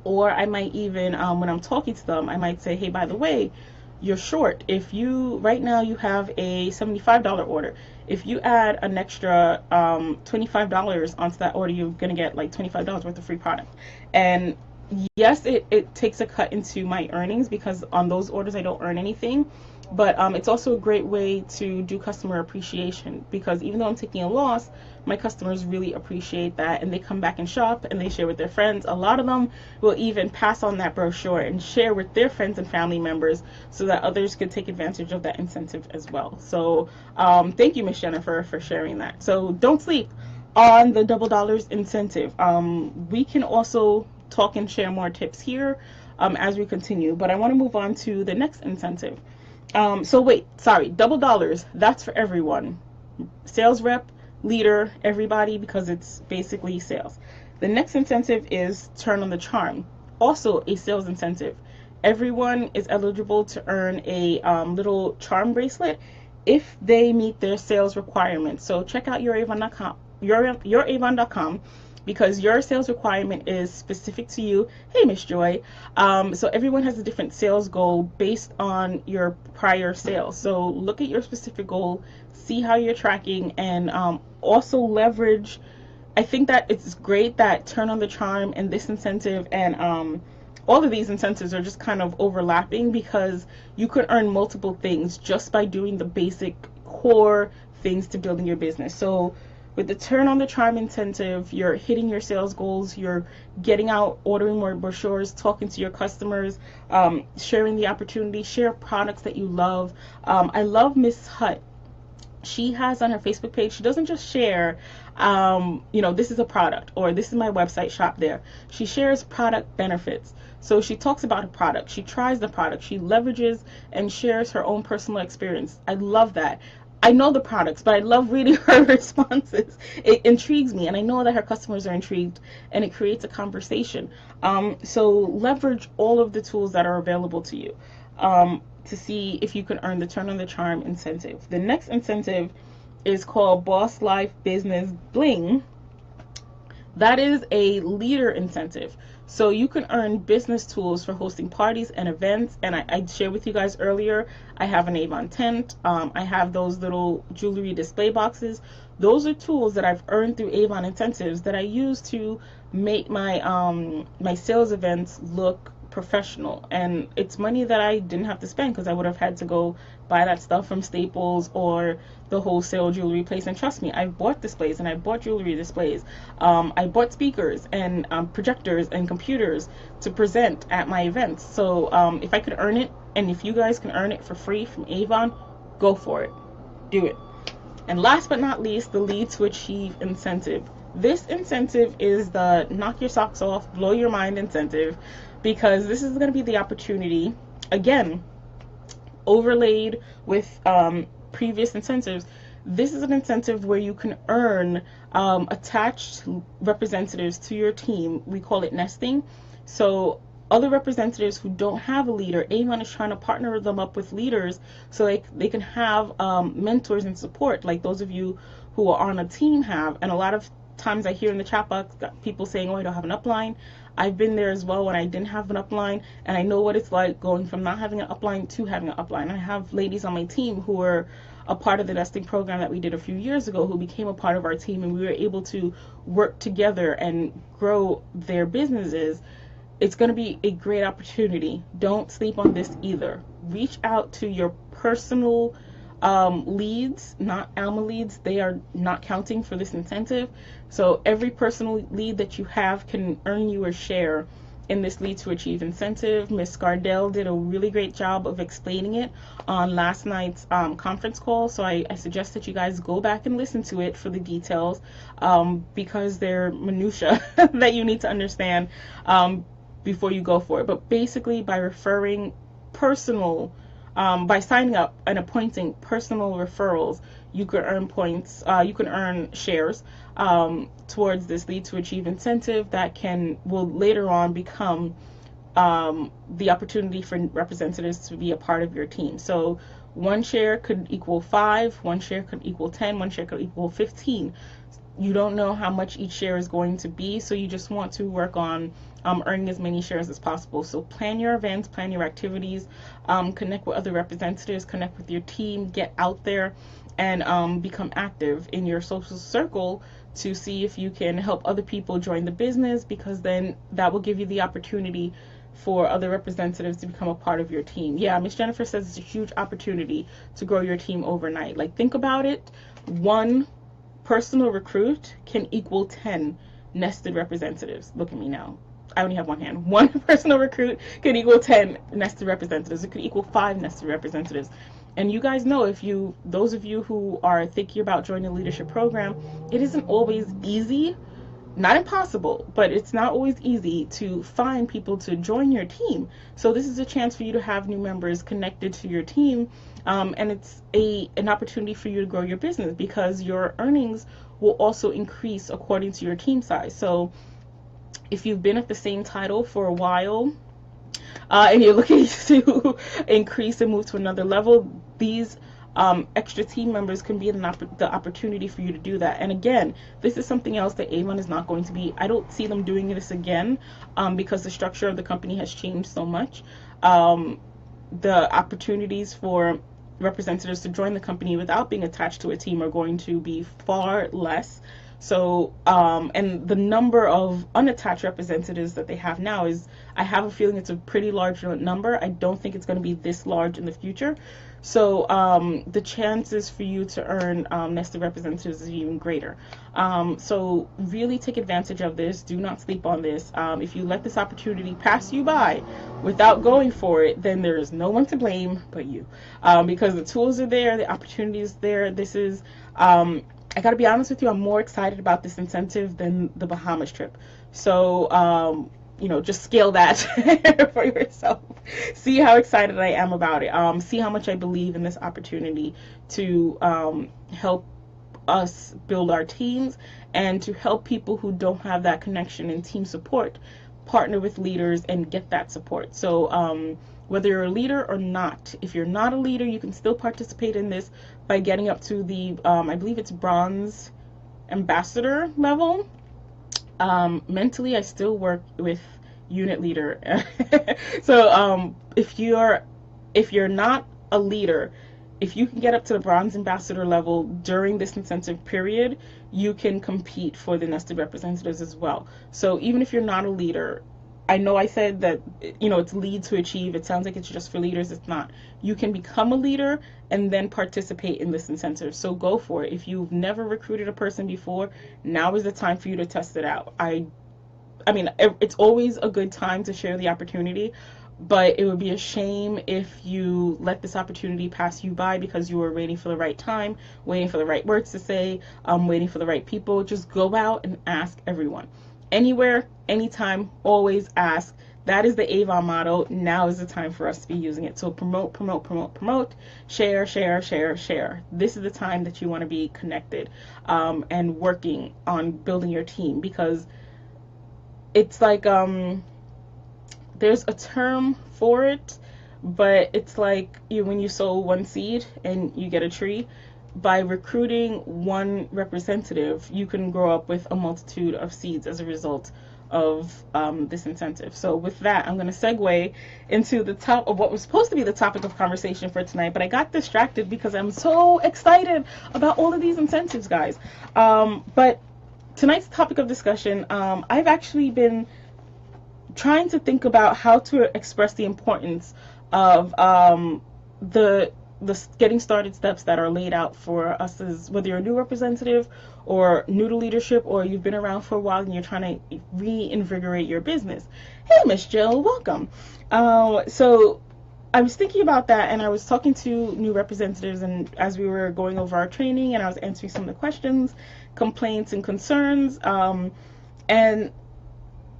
Or I might even, when I'm talking to them, I might say, hey, by the way, you're short. If you, right now you have a $75 order. If you add an extra $25 onto that order, you're going to get like $25 worth of free product. And yes, it takes a cut into my earnings because on those orders I don't earn anything. But it's also a great way to do customer appreciation, because even though I'm taking a loss, my customers really appreciate that, and they come back and shop and they share with their friends. A lot of them will even pass on that brochure and share with their friends and family members so that others could take advantage of that incentive as well. So thank you, Miss Jennifer, for sharing that. So don't sleep on the double dollars incentive. We can also talk and share more tips here as we continue, but I want to move on to the next incentive. So wait, sorry, double dollars, that's for everyone. Sales rep, leader, everybody, because it's basically sales. The next incentive is turn on the charm, also a sales incentive. Everyone is eligible to earn a little charm bracelet if they meet their sales requirements. So check out youravon.com, youravon.com, because your sales requirement is specific to you. Hey, Miss Joy. So everyone has a different sales goal based on your prior sales. So look at your specific goal, see how you're tracking, and also leverage. I think that it's great that turn on the charm and this incentive and all of these incentives are just kind of overlapping, because you could earn multiple things just by doing the basic core things to building your business. So with the turn on the charm incentive, you're hitting your sales goals, you're getting out, ordering more brochures, talking to your customers, sharing the opportunity, share products that you love. I love Miss Hutt. She has on her Facebook page, she doesn't just share, this is a product or this is my website, shop there. She shares product benefits. So she talks about a product, she tries the product, she leverages and shares her own personal experience. I love that. I know the products, but I love reading her responses. It intrigues me, and I know that her customers are intrigued, and it creates a conversation. So leverage all of the tools that are available to you to see if you can earn the turn on the charm incentive. The next incentive is called Boss Life Business Bling. That is a leader incentive. So you can earn business tools for hosting parties and events. And I shared with you guys earlier, I have an Avon tent. I have those little jewelry display boxes. Those are tools that I've earned through Avon incentives that I use to make my my sales events look professional. And it's money that I didn't have to spend, because I would have had to go buy that stuff from Staples or the wholesale jewelry place. And trust me, I've bought displays and I bought jewelry displays. I bought speakers and projectors and computers to present at my events. So if I could earn it, and if you guys can earn it for free from Avon, go for it. Do it. And last but not least, the Lead to Achieve incentive. This incentive is the knock your socks off, blow your mind incentive, because this is going to be the opportunity, again, overlaid with previous incentives. This is an incentive where you can earn attached representatives to your team. We call it nesting. So other representatives who don't have a leader, Avon is trying to partner them up with leaders so they can have mentors and support like those of you who are on a team have. And a lot of times I hear in the chat box people saying, oh, I don't have an upline. I've been there as well when I didn't have an upline, and I know what it's like going from not having an upline to having an upline. I have ladies on my team who were a part of the nesting program that we did a few years ago who became a part of our team, and we were able to work together and grow their businesses. It's going to be a great opportunity. Don't sleep on this either. Reach out to your personal leads, not Alma leads. They are not counting for this incentive. So every personal lead that you have can earn you a share in this Lead to Achieve incentive. Miss Gardell did a really great job of explaining it on last night's conference call. So I suggest that you guys go back and listen to it for the details because they're minutia that you need to understand before you go for it. But basically, by referring personal by signing up and appointing personal referrals, you can earn points, you can earn shares towards this Lead to Achieve incentive that will later on become the opportunity for representatives to be a part of your team. So one share could equal 5, one share could equal 10, one share could equal 15. You don't know how much each share is going to be, so you just want to work on earning as many shares as possible. So plan your events, plan your activities, connect with other representatives, connect with your team, get out there and become active in your social circle to see if you can help other people join the business, because then that will give you the opportunity for other representatives to become a part of your team. Yeah, Miss Jennifer says it's a huge opportunity to grow your team overnight. Like, think about it. One personal recruit can equal 10 nested representatives. Look at me now. I only have one hand. One personal recruit can equal 10 nested representatives. It could equal 5 nested representatives. And you guys know, those of you who are thinking about joining a leadership program, it isn't always easy, not impossible, but it's not always easy to find people to join your team. So this is a chance for you to have new members connected to your team, and it's an opportunity for you to grow your business, because your earnings will also increase according to your team size. So if you've been at the same title for a while and you're looking to increase and move to another level, these extra team members can be the opportunity for you to do that. And again, this is something else that Avon is not going to be, I don't see them doing this again because the structure of the company has changed so much. The opportunities for representatives to join the company without being attached to a team are going to be far less. So, and the number of unattached representatives that they have now I have a feeling it's a pretty large number. I don't think it's going to be this large in the future. So, the chances for you to earn nested representatives is even greater. So really take advantage of this. Do not sleep on this. If you let this opportunity pass you by without going for it, then there is no one to blame but you. Because the tools are there, the opportunity is there. This is, I gotta be honest with you, I'm more excited about this incentive than the Bahamas trip. So, just scale that for yourself. See how excited I am about it. See how much I believe in this opportunity to help us build our teams and to help people who don't have that connection and team support partner with leaders and get that support. So whether you're a leader or not, if you're not a leader, you can still participate in this by getting up to the I believe it's bronze ambassador level. Mentally, I still work with unit leader. So if you're not a leader, if you can get up to the bronze ambassador level during this incentive period, you can compete for the nested representatives as well. So even if you're not a leader, I know I said that, it's Lead to Achieve. It sounds like it's just for leaders. It's not. You can become a leader and then participate in this incentive. So go for it. If you've never recruited a person before, now is the time for you to test it out. I mean, it's always a good time to share the opportunity, but it would be a shame if you let this opportunity pass you by because you were waiting for the right time, waiting for the right words to say, waiting for the right people. Just go out and ask everyone. Anywhere, anytime, always ask. That is the Avon motto. Now is the time for us to be using it. So promote, promote, promote, promote, share, share, share, share. This is the time that you want to be connected and working on building your team, because it's like there's a term for it, but it's like when you sow one seed and you get a tree. By recruiting one representative, you can grow up with a multitude of seeds as a result of this incentive. So with that, I'm going to segue into the top of what was supposed to be the topic of conversation for tonight, but I got distracted because I'm so excited about all of these incentives, guys. But tonight's topic of discussion, I've actually been trying to think about how to express the importance of the getting started steps that are laid out for us, as whether you're a new representative or new to leadership, or you've been around for a while and you're trying to reinvigorate your business. Hey, Miss Jill, welcome. So I was thinking about that, and I was talking to new representatives, and as we were going over our training, and I was answering some of the questions, complaints, and concerns, and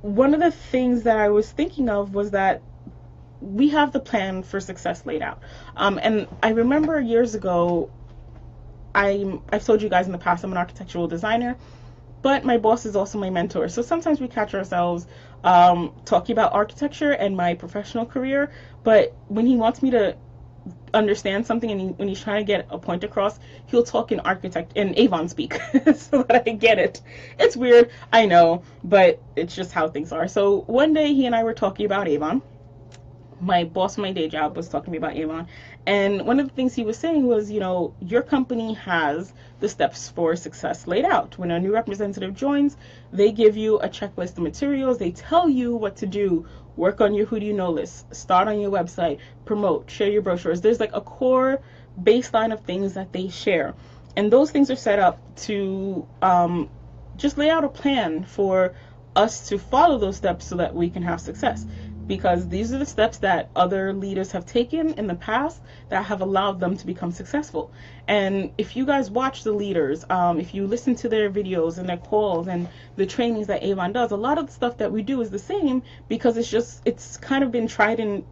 one of the things that I was thinking of was that we have the plan for success laid out. And I remember years ago, I've told you guys in the past, I'm an architectural designer, but my boss is also my mentor. So sometimes we catch ourselves talking about architecture and my professional career, but when he wants me to understand something and when he's trying to get a point across, he'll talk in Avon speak so that I get it. It's weird, I know, but it's just how things are. So one day he and I were talking about Avon. My boss, my day job, was talking to me about Avon, and one of the things he was saying was, your company has the steps for success laid out. When a new representative joins, they give you a checklist of materials. They tell you what to do. Work on your who do you know list, start on your website, promote, share your brochures. There's like a core baseline of things that they share, and those things are set up to just lay out a plan for us to follow those steps so that we can have success. Because these are the steps that other leaders have taken in the past that have allowed them to become successful. And if you guys watch the leaders, if you listen to their videos and their calls and the trainings that Avon does, a lot of the stuff that we do is the same, because it's kind of been tried and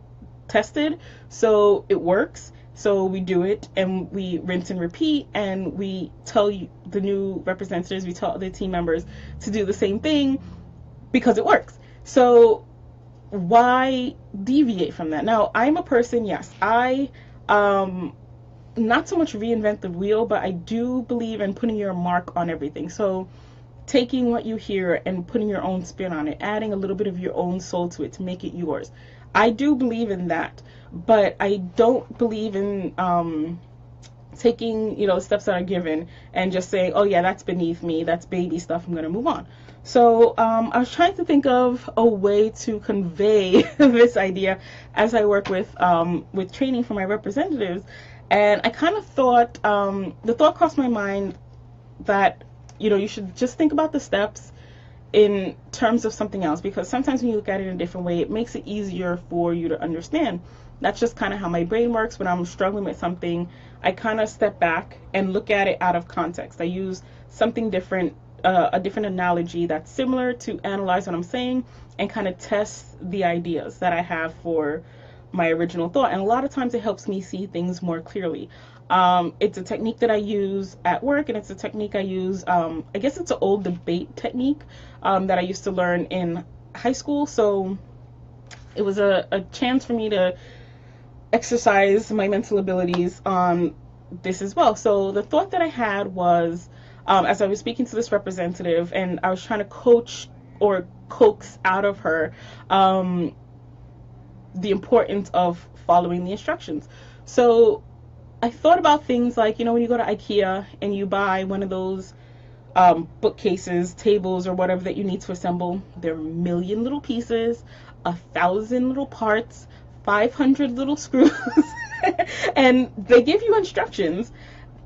tested, so it works. So we do it, and we rinse and repeat, and we tell you, the new representatives, we tell the team members to do the same thing because it works. So why deviate from that? Now, I'm a person, yes, I not so much reinvent the wheel, but I do believe in putting your mark on everything. So taking what you hear and putting your own spin on it, adding a little bit of your own soul to it to make it yours. I do believe in that, but I don't believe in taking steps that are given and just saying, oh yeah, that's beneath me, that's baby stuff, I'm gonna move on. So I was trying to think of a way to convey this idea as I work with training for my representatives, and I kind of thought, the thought crossed my mind that you should just think about the steps in terms of something else, because sometimes when you look at it in a different way, it makes it easier for you to understand. That's just kind of how my brain works. When I'm struggling with something, I kind of step back and look at it out of context. I use something different, a different analogy that's similar, to analyze what I'm saying and kind of test the ideas that I have for my original thought. And a lot of times it helps me see things more clearly. It's a technique that I use at work, and it's a technique I use, I guess it's an old debate technique that I used to learn in high school. So it was a chance for me to exercise my mental abilities on this as well. So the thought that I had was, as I was speaking to this representative and I was trying to coach or coax out of her the importance of following the instructions. So I thought about things like, when you go to IKEA and you buy one of those bookcases, tables, or whatever that you need to assemble, there are a million little pieces, 1,000 little parts, 500 little screws, and they give you instructions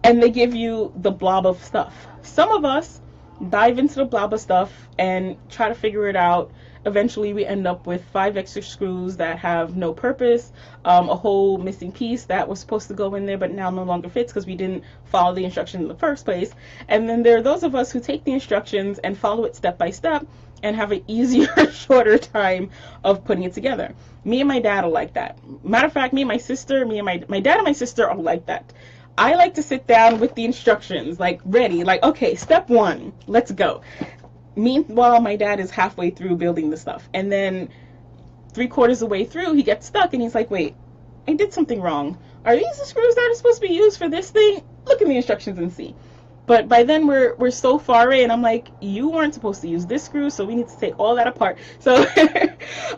and they give you the blob of stuff. Some of us dive into the blah blah stuff and try to figure it out. Eventually, we end up with 5 extra screws that have no purpose, a whole missing piece that was supposed to go in there but now no longer fits because we didn't follow the instructions in the first place. And then there are those of us who take the instructions and follow it step by step and have an easier, shorter time of putting it together. Me and my dad are like that. Matter of fact, me and my sister, my dad and my sister are like that. I like to sit down with the instructions, like ready, like, okay, step 1, let's go. Meanwhile, my dad is halfway through building the stuff. And then 3/4 of the way through, he gets stuck and he's like, wait, I did something wrong. Are these the screws that are supposed to be used for this thing? Look in the instructions and see. But by then we're so far in, I'm like, you weren't supposed to use this screw, so we need to take all that apart. So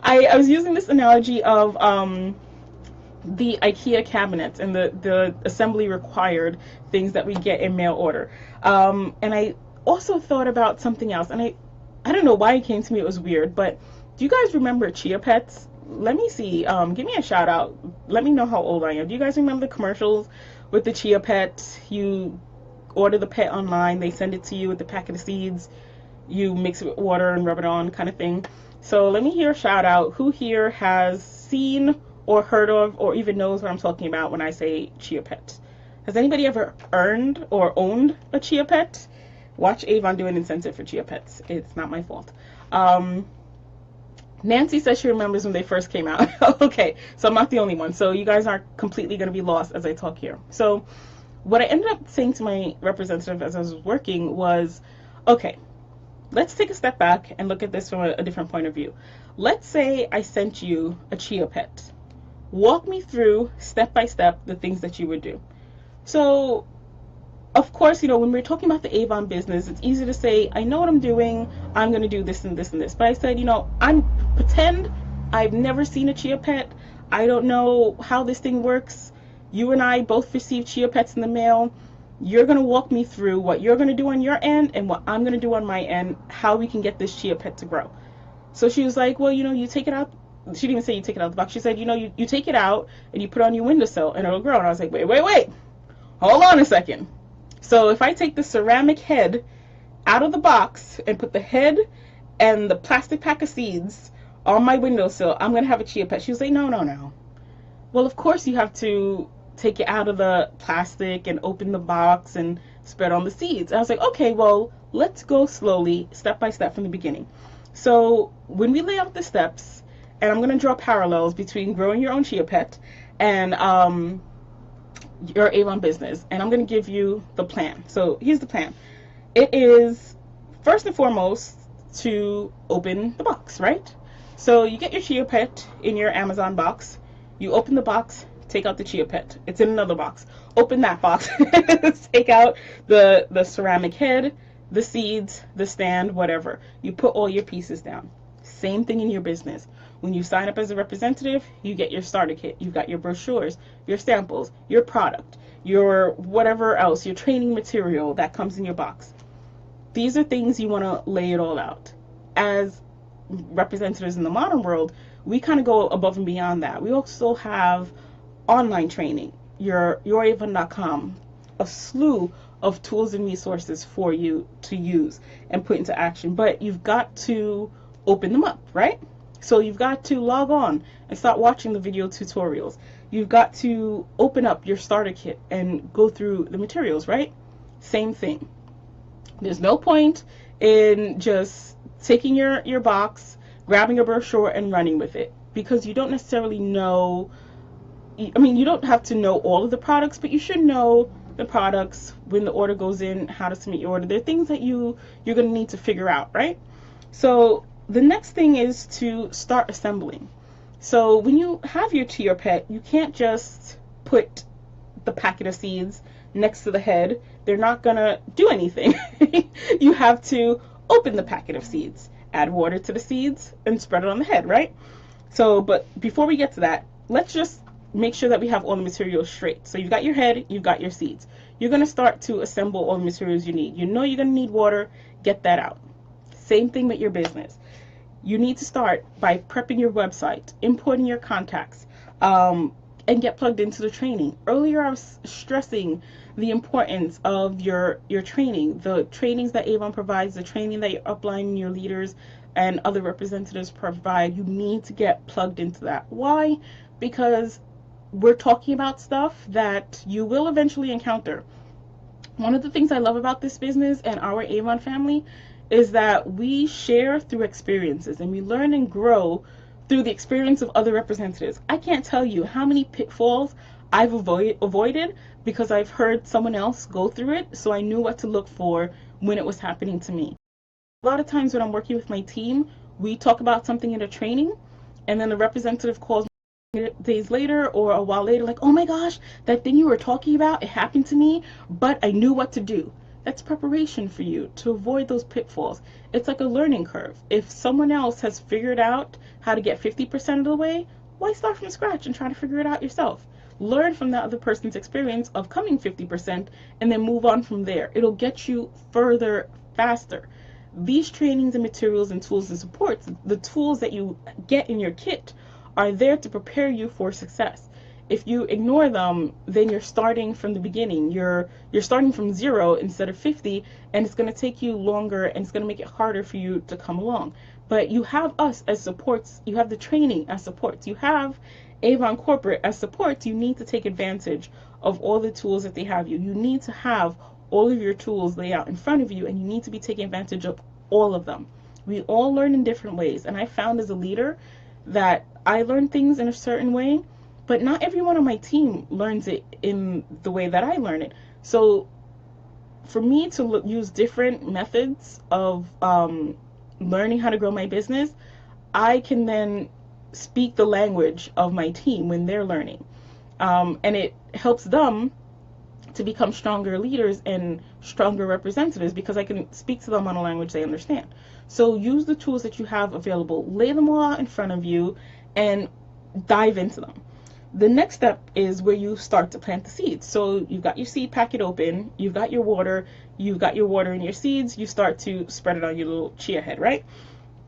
I was using this analogy of the IKEA cabinets and the assembly required things that we get in mail order. And I also thought about something else, and I don't know why it came to me. It was weird, but do you guys remember Chia Pets? Let me see. Give me a shout out. Let me know how old I am. Do you guys remember the commercials with the Chia Pet? You order the pet online, they send it to you with the packet of seeds, you mix it with water and rub it on, kind of thing. So let me hear a shout out. Who here has seen or heard of or even knows what I'm talking about when I say Chia Pet? Has anybody ever earned or owned a Chia Pet? Watch Avon do an incentive for Chia Pets. It's not my fault. Nancy says she remembers when they first came out. Okay, so I'm not the only one. So you guys aren't completely going to be lost as I talk here. So what I ended up saying to my representative as I was working was, okay, let's take a step back and look at this from a different point of view. Let's say I sent you a Chia Pet. Walk me through step by step the things that you would do. So of course, when we're talking about the Avon business, it's easy to say, I know what I'm doing, I'm going to do this and this and this. But I said, pretend I've never seen a Chia Pet. I don't know how this thing works. You and I both received Chia Pets in the mail. You're going to walk me through what you're going to do on your end and what I'm going to do on my end, how we can get this Chia Pet to grow. So she was like, well, you take it out. She didn't even say you take it out of the box. She said, you take it out and you put it on your windowsill and it'll grow. And I was like, wait. Hold on a second. So if I take the ceramic head out of the box and put the head and the plastic pack of seeds on my windowsill, I'm going to have a Chia Pet. She was like, no. Well, of course you have to take it out of the plastic and open the box and spread on the seeds. And I was like, okay, well, let's go slowly, step by step from the beginning. So when we lay out the steps, and I'm going to draw parallels between growing your own Chia Pet and your Avon business, and I'm going to give you the plan. So here's the plan. It is first and foremost to open the box, right? So you get your Chia Pet in your Amazon box. You open the box, take out the Chia Pet. It's in another box. Open that box. Take out the ceramic head, the seeds, the stand, whatever. You put all your pieces down. Same thing in your business. When you sign up as a representative, you get your starter kit. You've got your brochures, your samples, your product, your whatever else, your training material that comes in your box. These are things you want to lay it all out. As representatives in the modern world, we kind of go above and beyond that. We also have online training, your Avon.com, a slew of tools and resources for you to use and put into action. But you've got to open them up, right? So you've got to log on and start watching the video tutorials. You've got to open up your starter kit and go through the materials, right? Same thing. There's no point in just taking your box, grabbing a brochure and running with it, because you don't necessarily know, you don't have to know all of the products, but you should know the products, when the order goes in, how to submit your order. There are things that you're going to need to figure out, right? So the next thing is to start assembling. So when you have your Chia Pet, you can't just put the packet of seeds next to the head. They're not gonna do anything. You have to open the packet of seeds, add water to the seeds, and spread it on the head, right? So, but before we get to that, let's just make sure that we have all the materials straight. So you've got your head, you've got your seeds. You're gonna start to assemble all the materials you need. You know you're gonna need water, get that out. Same thing with your business. You need to start by prepping your website, importing your contacts, and get plugged into the training. Earlier, I was stressing the importance of your training, the trainings that Avon provides, the training that your upline, your leaders, and other representatives provide. You need to get plugged into that. Why? Because we're talking about stuff that you will eventually encounter. One of the things I love about this business and our Avon family is that we share through experiences, and we learn and grow through the experience of other representatives. I can't tell you how many pitfalls I've avoided because I've heard someone else go through it, so I knew what to look for when it was happening to me. A lot of times when I'm working with my team, we talk about something in a training, and then the representative calls days later or a while later, like, oh my gosh, that thing you were talking about, it happened to me, but I knew what to do. That's preparation for you to avoid those pitfalls. It's like a learning curve. If someone else has figured out how to get 50% of the way, why start from scratch and try to figure it out yourself? Learn from that other person's experience of coming 50% and then move on from there. It'll get you further faster. These trainings and materials and tools and supports, the tools that you get in your kit, are there to prepare you for success. If you ignore them, then you're starting from the beginning. You're starting from 0 instead of 50, and it's going to take you longer, and it's going to make it harder for you to come along. But you have us as supports. You have the training as supports. You have Avon Corporate as supports. You need to take advantage of all the tools that they have you. You need to have all of your tools laid out in front of you, and you need to be taking advantage of all of them. We all learn in different ways, and I found as a leader that I learn things in a certain way, but not everyone on my team learns it in the way that I learn it. So for me to use different methods of learning how to grow my business, I can then speak the language of my team when they're learning. And it helps them to become stronger leaders and stronger representatives because I can speak to them on a language they understand. So use the tools that you have available, lay them all out in front of you, and dive into them. The next step is where you start to plant the seeds. So you've got your seed packet open, you've got your water in your seeds, you start to spread it on your little chia head, right?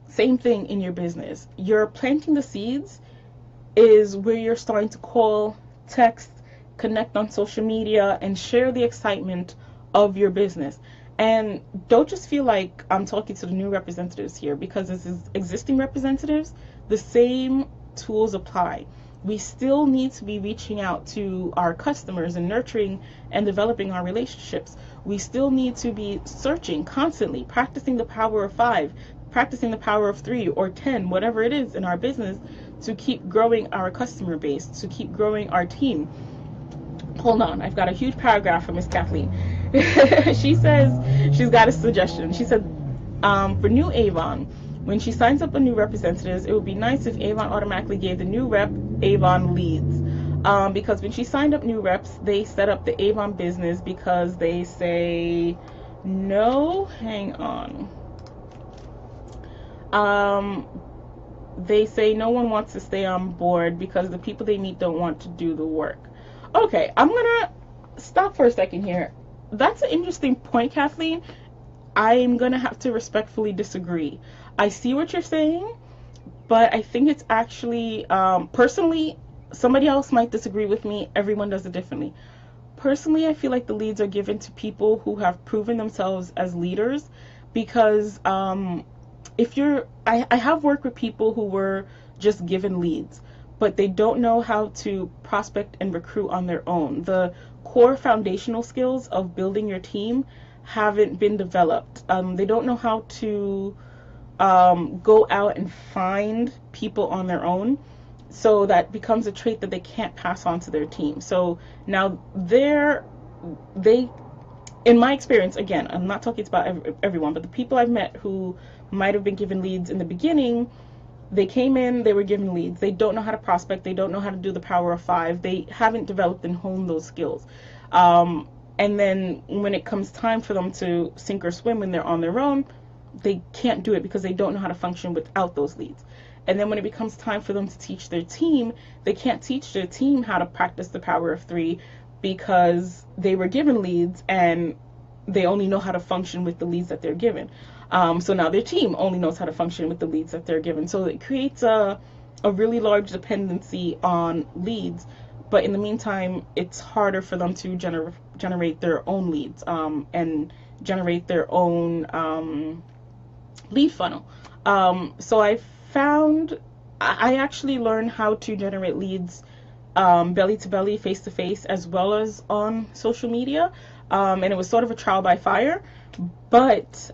Same thing in your business. You're planting the seeds is where you're starting to call, text, connect on social media, and share the excitement of your business. And don't just feel like I'm talking to the new representatives here, because as existing representatives, the same tools apply. We still need to be reaching out to our customers and nurturing and developing our relationships. We still need to be searching constantly, practicing the power of 5, practicing the power of 3 or 10, whatever it is in our business, to keep growing our customer base, to keep growing our team. Hold on, I've got a huge paragraph from Miss Kathleen. She says she's got a suggestion. She said, for new Avon, when she signs up a new representatives, it would be nice if Avon automatically gave the new rep Avon leads. Because when she signed up new reps, they set up the Avon business because they say, no, hang on. They say no one wants to stay on board because the people they meet don't want to do the work. Okay, I'm gonna stop for a second here. That's an interesting point, Kathleen. I'm gonna have to respectfully disagree. I see what you're saying, but I think it's actually, personally, somebody else might disagree with me. Everyone does it differently. Personally, I feel like the leads are given to people who have proven themselves as leaders, because I have worked with people who were just given leads, but they don't know how to prospect and recruit on their own. The core foundational skills of building your team haven't been developed. They don't know how to go out and find people on their own. So that becomes a trait that they can't pass on to their team. So now in my experience, again, I'm not talking about everyone, but the people I've met who might have been given leads in the beginning, they came in, they were given leads. They don't know how to prospect. They don't know how to do the power of 5. They haven't developed and honed those skills. And then when it comes time for them to sink or swim when they're on their own, they can't do it because they don't know how to function without those leads. And then when it becomes time for them to teach their team, they can't teach their team how to practice the power of 3 because they were given leads and they only know how to function with the leads that they're given. So now their team only knows how to function with the leads that they're given. So it creates a really large dependency on leads. but in the meantime, it's harder for them to generate their own leads, and generate their own lead funnel. So I found I actually learned how to generate leads, belly to belly, face to face, as well as on social media. And it was sort of a trial by fire. But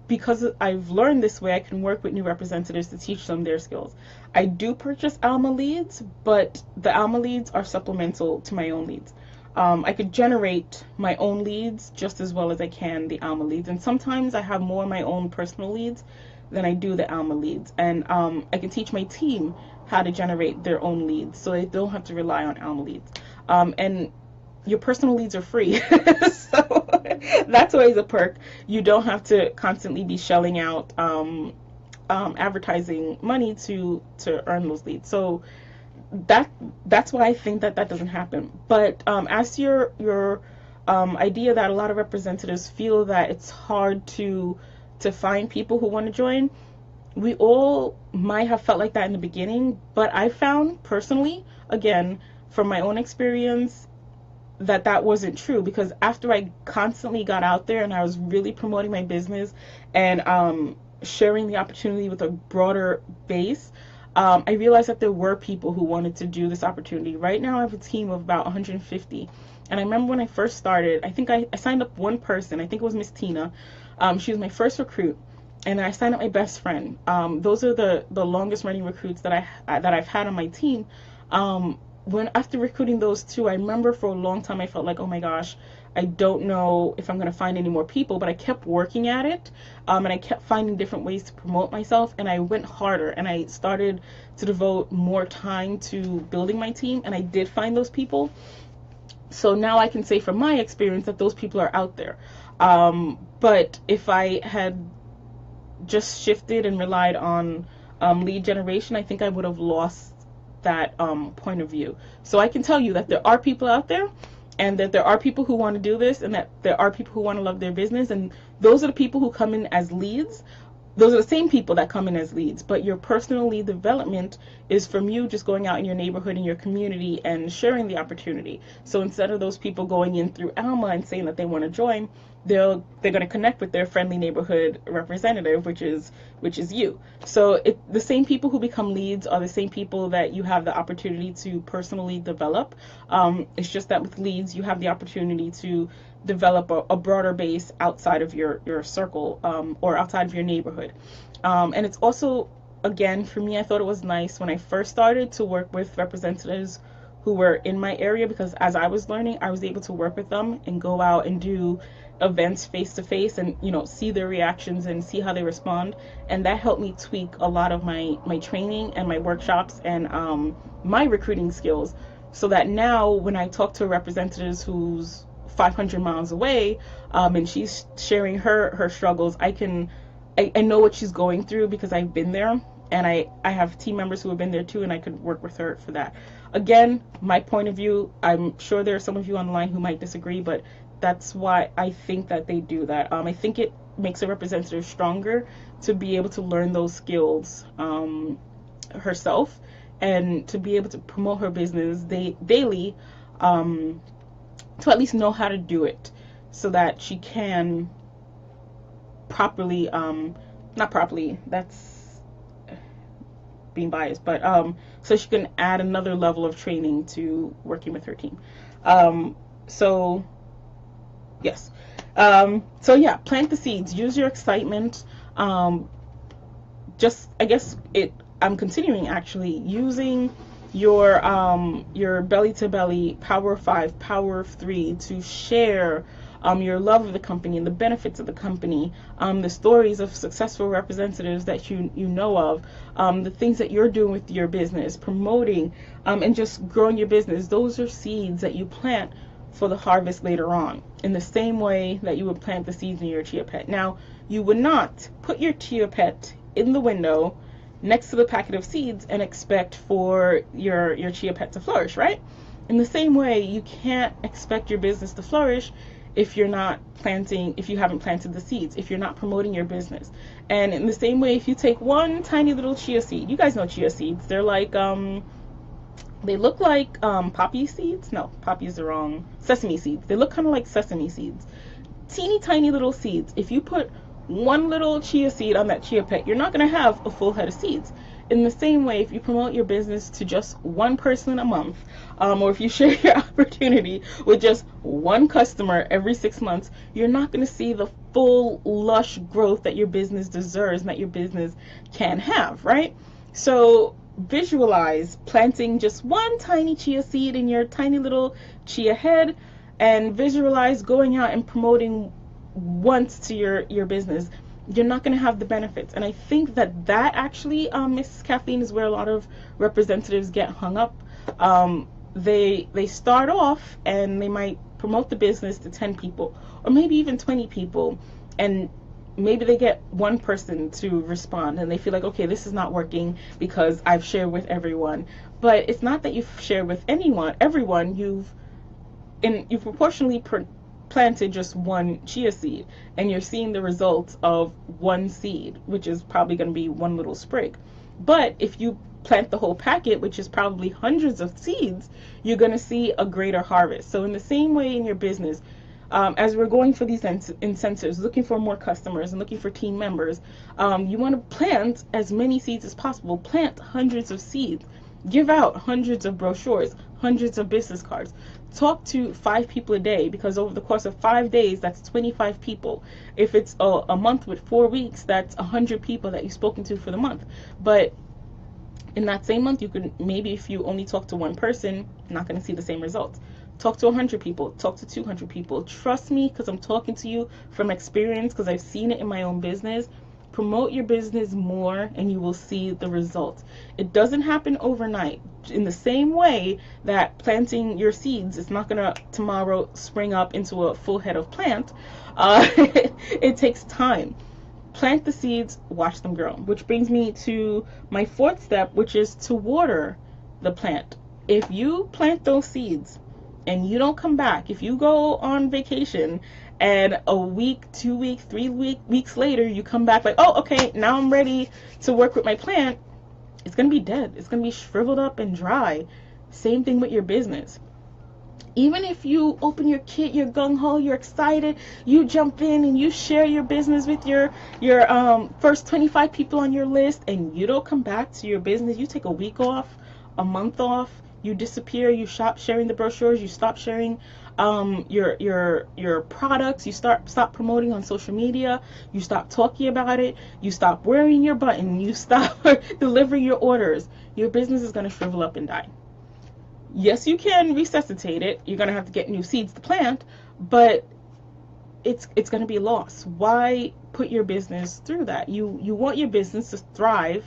because I've learned this way, I can work with new representatives to teach them their skills. I do purchase Alma leads, but the Alma leads are supplemental to my own leads. I could generate my own leads just as well as I can the Alma leads. And sometimes I have more of my own personal leads than I do the Alma leads. And I can teach my team how to generate their own leads so they don't have to rely on Alma leads. And your personal leads are free. So that's always a perk. You don't have to constantly be shelling out advertising money to earn those leads. So that's why I think that doesn't happen. But as to your idea that a lot of representatives feel that it's hard to find people who want to join, we all might have felt like that in the beginning, but I found personally, again, from my own experience, that wasn't true, because after I constantly got out there and I was really promoting my business and sharing the opportunity with a broader base, I realized that there were people who wanted to do this opportunity. Right now I have a team of about 150. And I remember when I first started, I think I signed up one person. I think it was Miss Tina. She was my first recruit. And I signed up my best friend. Those are the longest running recruits that I've had on my team. After recruiting those two, I remember for a long time I felt like, oh my gosh, I don't know if I'm going to find any more people, but I kept working at it, and I kept finding different ways to promote myself, and I went harder, and I started to devote more time to building my team, and I did find those people. So now I can say from my experience that those people are out there. But if I had just shifted and relied on lead generation, I think I would have lost that point of view. So I can tell you that there are people out there, and that there are people who want to do this, and that there are people who want to love their business, and those are the people who come in as leads. Those are the same people that come in as leads, but your personal lead development is from you just going out in your neighborhood, in your community, and sharing the opportunity. So instead of those people going in through Alma and saying that they want to join, they're going to connect with their friendly neighborhood representative, which is you. So the same people who become leads are the same people that you have the opportunity to personally develop. It's just that with leads, you have the opportunity to develop a broader base outside of your circle, or outside of your neighborhood. And it's also, again, for me, I thought it was nice when I first started to work with representatives who were in my area, because as I was learning, I was able to work with them and go out and do events face to face, and see their reactions and see how they respond. And that helped me tweak a lot of my training and my workshops and my recruiting skills, so that now when I talk to representatives who's 500 miles away, and she's sharing her struggles, I know what she's going through because I've been there, and I have team members who have been there too, and I could work with her for that. Again, my point of view, I'm sure there are some of you online who might disagree, but that's why I think that they do that. I think it makes a representative stronger to be able to learn those skills herself, and to be able to promote her business daily, to at least know how to do it, so that she can properly, not properly, that's being biased, but so she can add another level of training to working with her team. So yes. So yeah, plant the seeds, use your excitement. I'm continuing actually using your belly to belly, power of 5, power of 3 to share your love of the company and the benefits of the company, the stories of successful representatives that you know of, the things that you're doing with your business, promoting and just growing your business. Those are seeds that you plant for the harvest later on, in the same way that you would plant the seeds in your chia pet. Now, you would not put your chia pet in the window next to the packet of seeds and expect for your chia pet to flourish, right? In the same way, you can't expect your business to flourish if you haven't planted the seeds, if you're not promoting your business. And in the same way, if you take one tiny little chia seed, you guys know chia seeds, they're like They look like poppy seeds. No, poppy is the wrong. Sesame seeds. They look kind of like sesame seeds. Teeny tiny little seeds. If you put one little chia seed on that chia pet, you're not going to have a full head of seeds. In the same way, if you promote your business to just one person a month, or if you share your opportunity with just one customer every 6 months, you're not going to see the full lush growth that your business deserves and that your business can have, right? So visualize planting just one tiny chia seed in your tiny little chia head, and visualize going out and promoting once to your business. You're not going to have the benefits. And I think that actually, Mrs. Kathleen, is where a lot of representatives get hung up. They start off and they might promote the business to 10 people or maybe even 20 people, and maybe they get one person to respond and they feel like, okay, this is not working because I've shared with everyone. But it's not that you've shared with everyone. You've proportionally planted just one chia seed, and you're seeing the results of one seed, which is probably going to be one little sprig. But if you plant the whole packet, which is probably hundreds of seeds, you're going to see a greater harvest. So in the same way in your business, as we're going for these incentives, looking for more customers and looking for team members, you want to plant as many seeds as possible. Plant hundreds of seeds. Give out hundreds of brochures, hundreds of business cards. Talk to 5 people a day, because over the course of 5 days, that's 25 people. If it's a month with 4 weeks, that's 100 people that you've spoken to for the month. But in that same month, you could, maybe if you only talk to one person, you're not going to see the same results. Talk to 100 people, talk to 200 people. Trust me, because I'm talking to you from experience, because I've seen it in my own business. Promote your business more and you will see the results. It doesn't happen overnight. In the same way that planting your seeds is not going to tomorrow spring up into a full head of plant, it takes time. Plant the seeds, watch them grow. Which brings me to my 4th step, which is to water the plant. If you plant those seeds and you don't come back, if you go on vacation and a week, 2 weeks, 3 weeks later, you come back like, oh, okay, now I'm ready to work with my plant, it's going to be dead. It's going to be shriveled up and dry. Same thing with your business. Even if you open your kit, you're gung-ho, you're excited, you jump in and you share your business with your first 25 people on your list, and you don't come back to your business, you take a week off, a month off, you disappear, you stop sharing the brochures, you stop sharing your products, you stop promoting on social media, you stop talking about it, you stop wearing your button, you stop delivering your orders, your business is going to shrivel up and die. Yes, you can resuscitate it. You're going to have to get new seeds to plant, but it's going to be lost. Why put your business through that? You want your business to thrive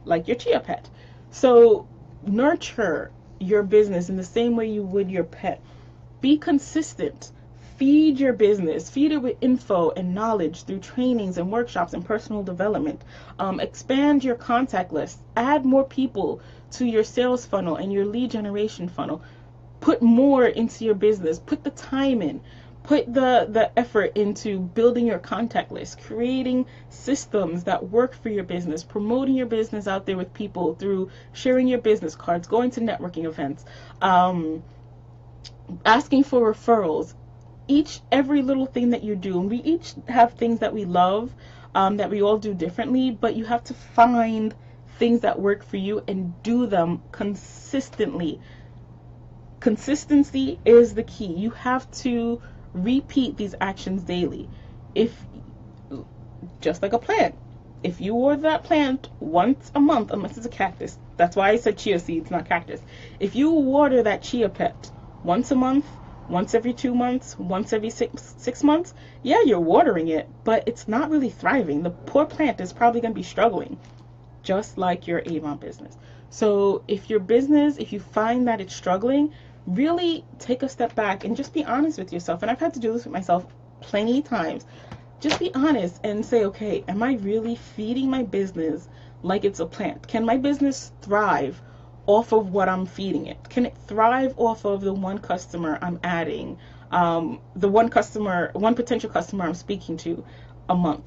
like your chia pet. So nurture your business in the same way you would your pet. Be consistent. Feed your business. Feed it with info and knowledge through trainings and workshops and personal development. Expand your contact list. Add more people to your sales funnel and your lead generation funnel. Put more into your business. Put the time in. Put the effort into building your contact list, creating systems that work for your business, promoting your business out there with people through sharing your business cards, going to networking events, asking for referrals. Every little thing that you do, and we each have things that we love, that we all do differently, but you have to find things that work for you and do them consistently. Consistency is the key. You have to repeat these actions daily. Just like a plant, if you water that plant once a month, unless it's a cactus, that's why I said chia seeds, not cactus. If you water that chia pet once a month, once every 2 months, once every six months, yeah, you're watering it, but it's not really thriving. The poor plant is probably going to be struggling, just like your Avon business. So if your business, if you find that it's struggling, really take a step back and just be honest with yourself. And I've had to do this with myself plenty of times. Just be honest and say, okay, am I really feeding my business like it's a plant? Can my business thrive off of what I'm feeding it? Can it thrive off of the one customer I'm adding, the one potential customer I'm speaking to a month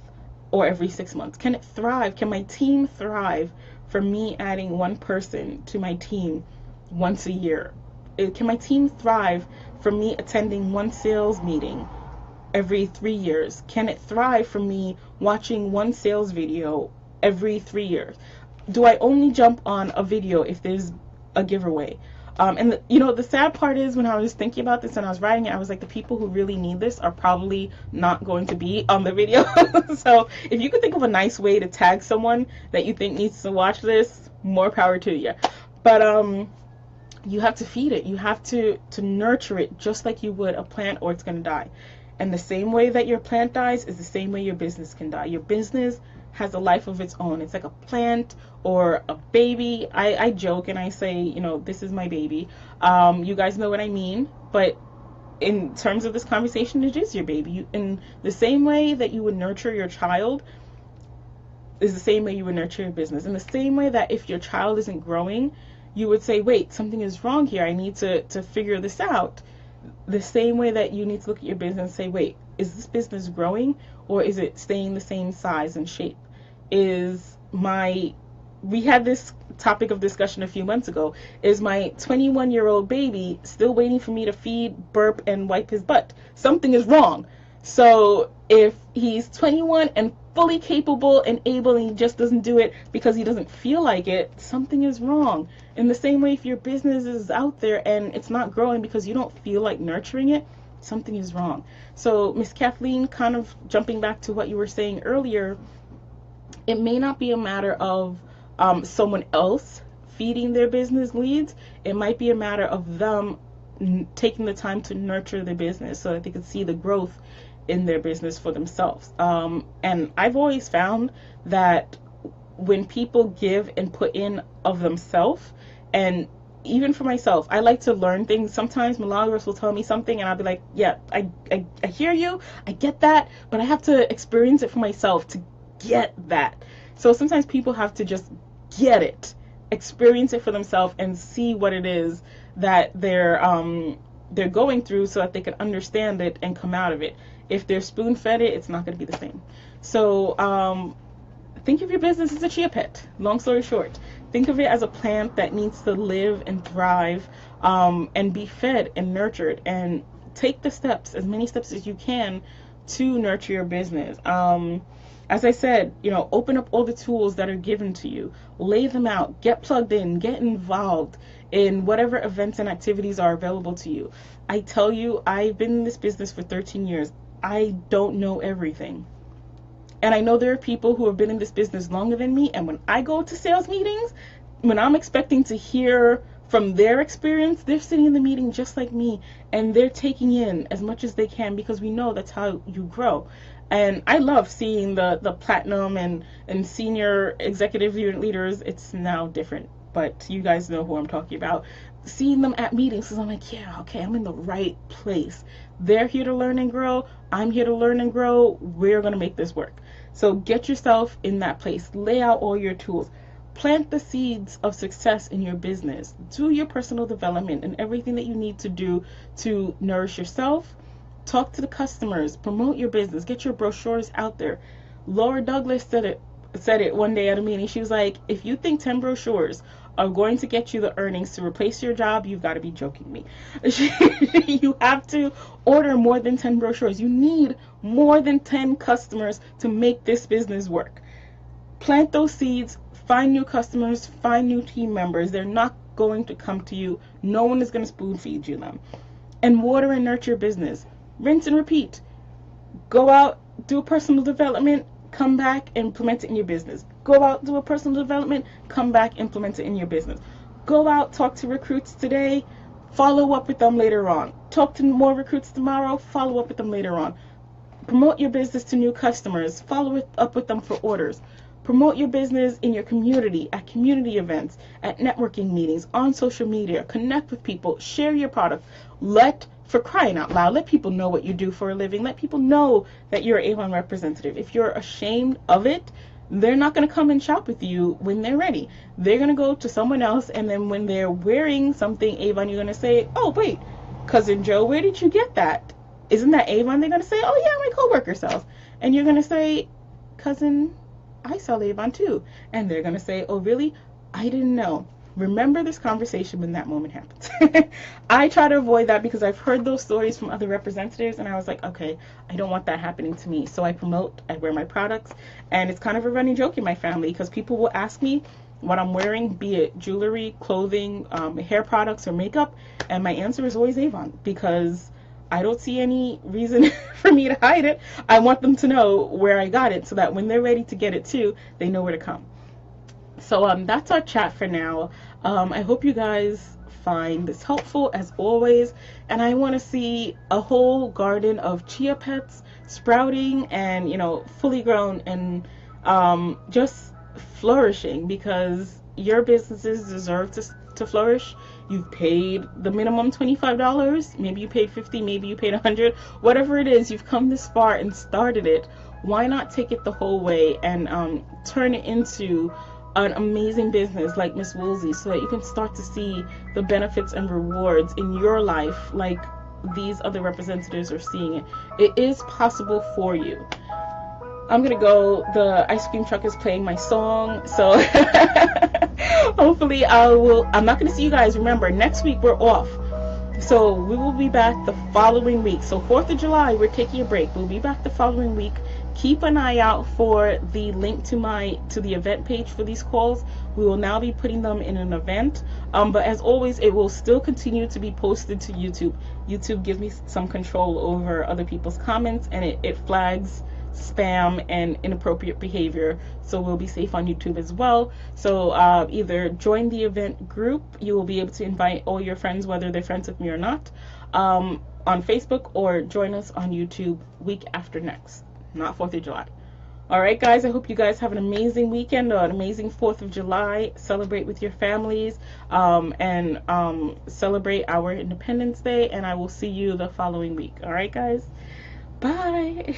or every 6 months? Can it thrive? Can my team thrive for me adding one person to my team once a year? Can my team thrive from me attending one sales meeting every 3 years? Can it thrive from me watching one sales video every 3 years? Do I only jump on a video if there's a giveaway? The sad part is, when I was thinking about this and I was writing it, I was like, the people who really need this are probably not going to be on the video. So if you could think of a nice way to tag someone that you think needs to watch this, more power to you. But you have to feed it. You have to nurture it just like you would a plant, or it's going to die. And the same way that your plant dies is the same way your business can die. Your business has a life of its own. It's like a plant or a baby. I joke and I say, this is my baby. You guys know what I mean. But in terms of this conversation, it is your baby. In the same way that you would nurture your child is the same way you would nurture your business. In the same way that if your child isn't growing, you would say, wait, something is wrong here. I need to figure this out. The same way that you need to look at your business and say, wait, is this business growing, or is it staying the same size and shape? We had this topic of discussion a few months ago. Is my 21-year-old baby still waiting for me to feed, burp, and wipe his butt? Something is wrong. So if he's 21 and fully capable and able, and he just doesn't do it because he doesn't feel like it, something is wrong. In the same way, if your business is out there and it's not growing because you don't feel like nurturing it, something is wrong. So Miss Kathleen, kind of jumping back to what you were saying earlier, it may not be a matter of someone else feeding their business leads. It might be a matter of them taking the time to nurture their business so that they can see the growth in their business for themselves. And I've always found that when people give and put in of themselves, and even for myself, I like to learn things. Sometimes Milagros will tell me something and I'll be like, yeah, I hear you, I get that, but I have to experience it for myself to get that. So sometimes people have to just get it, experience it for themselves, and see what it is that they're going through, so that they can understand it and come out of it. If they're spoon-fed it, it's not going to be the same. So think of your business as a chia pet. Long story short, think of it as a plant that needs to live and thrive, and be fed and nurtured, and take the steps, as many steps as you can, to nurture your business. As I said, open up all the tools that are given to you, lay them out, get plugged in, get involved in whatever events and activities are available to you. I tell you, I've been in this business for 13 years. I don't know everything. And I know there are people who have been in this business longer than me, and when I go to sales meetings, when I'm expecting to hear from their experience, they're sitting in the meeting just like me, and they're taking in as much as they can, because we know that's how you grow. And I love seeing the platinum and senior executive unit leaders. It's now different, but you guys know who I'm talking about. Seeing them at meetings, because I'm like, yeah, okay, I'm in the right place. They're here to learn and grow. I'm here to learn and grow. We're going to make this work. So get yourself in that place. Lay out all your tools. Plant the seeds of success in your business. Do your personal development and everything that you need to do to nourish yourself. Talk to the customers. Promote your business. Get your brochures out there. Laura Douglas said it one day at a meeting. She was like, if you think 10 brochures are going to get you the earnings to replace your job, you've got to be joking me. You have to order more than 10 brochures. You need more than 10 customers to make this business work. Plant those seeds. Find new customers. Find new team members. They're not going to come to you. No one is going to spoon feed you them. And water and nurture your business. Rinse and repeat. Go out, do a personal development, come back, implement it in your business. Go out, do a personal development, come back, implement it in your business. Go out, talk to recruits today, follow up with them later on. Talk to more recruits tomorrow, follow up with them later on. Promote your business to new customers, follow up with them for orders. Promote your business in your community, at community events, at networking meetings, on social media. Connect with people, share your product. For crying out loud, let people know what you do for a living. Let people know that you're an Avon representative. If you're ashamed of it, they're not going to come and shop with you when they're ready. They're going to go to someone else, and then when they're wearing something Avon, you're going to say, oh, wait, Cousin Joe, where did you get that? Isn't that Avon? They're going to say, oh, yeah, my coworker sells. And you're going to say, Cousin, I sell Avon too. And they're going to say, oh, really? I didn't know. remember this conversation when that moment happens. I try to avoid that because I've heard those stories from other representatives, and I was like, okay, I don't want that happening to me. So I promote, I wear my products, and it's kind of a running joke in my family because people will ask me what I'm wearing, be it jewelry, clothing, hair products, or makeup, and my answer is always Avon, because I don't see any reason for me to hide it. I want them to know where I got it so that when they're ready to get it too, they know where to come. So that's our chat for now. I hope you guys find this helpful as always, and I want to see a whole garden of chia pets sprouting and, you know, fully grown and just flourishing, because your businesses deserve to flourish. You've paid the minimum $25, maybe you paid $50, maybe you paid $100, whatever it is, you've come this far and started it. Why not take it the whole way and turn it into an amazing business like Miss Woolsey, so that you can start to see the benefits and rewards in your life like these other representatives are seeing it. It is possible for you. I'm gonna go. The ice cream truck is playing my song, so hopefully I'm not gonna see you guys. Remember, next week we're off, so we will be back the following week. So 4th of July, we're taking a break. We'll be back the following week. Keep an eye out for the link to the event page for these calls. We will now be putting them in an event, but as always, it will still continue to be posted to YouTube. YouTube gives me some control over other people's comments, and it flags spam and inappropriate behavior, so we'll be safe on YouTube as well. So either join the event group, you will be able to invite all your friends, whether they're friends with me or not, on Facebook, or join us on YouTube week after next, not 4th of July. All right, guys, I hope you guys have an amazing weekend, or an amazing 4th of July. Celebrate with your families, and celebrate our Independence Day, and I will see you the following week. All right, guys, bye.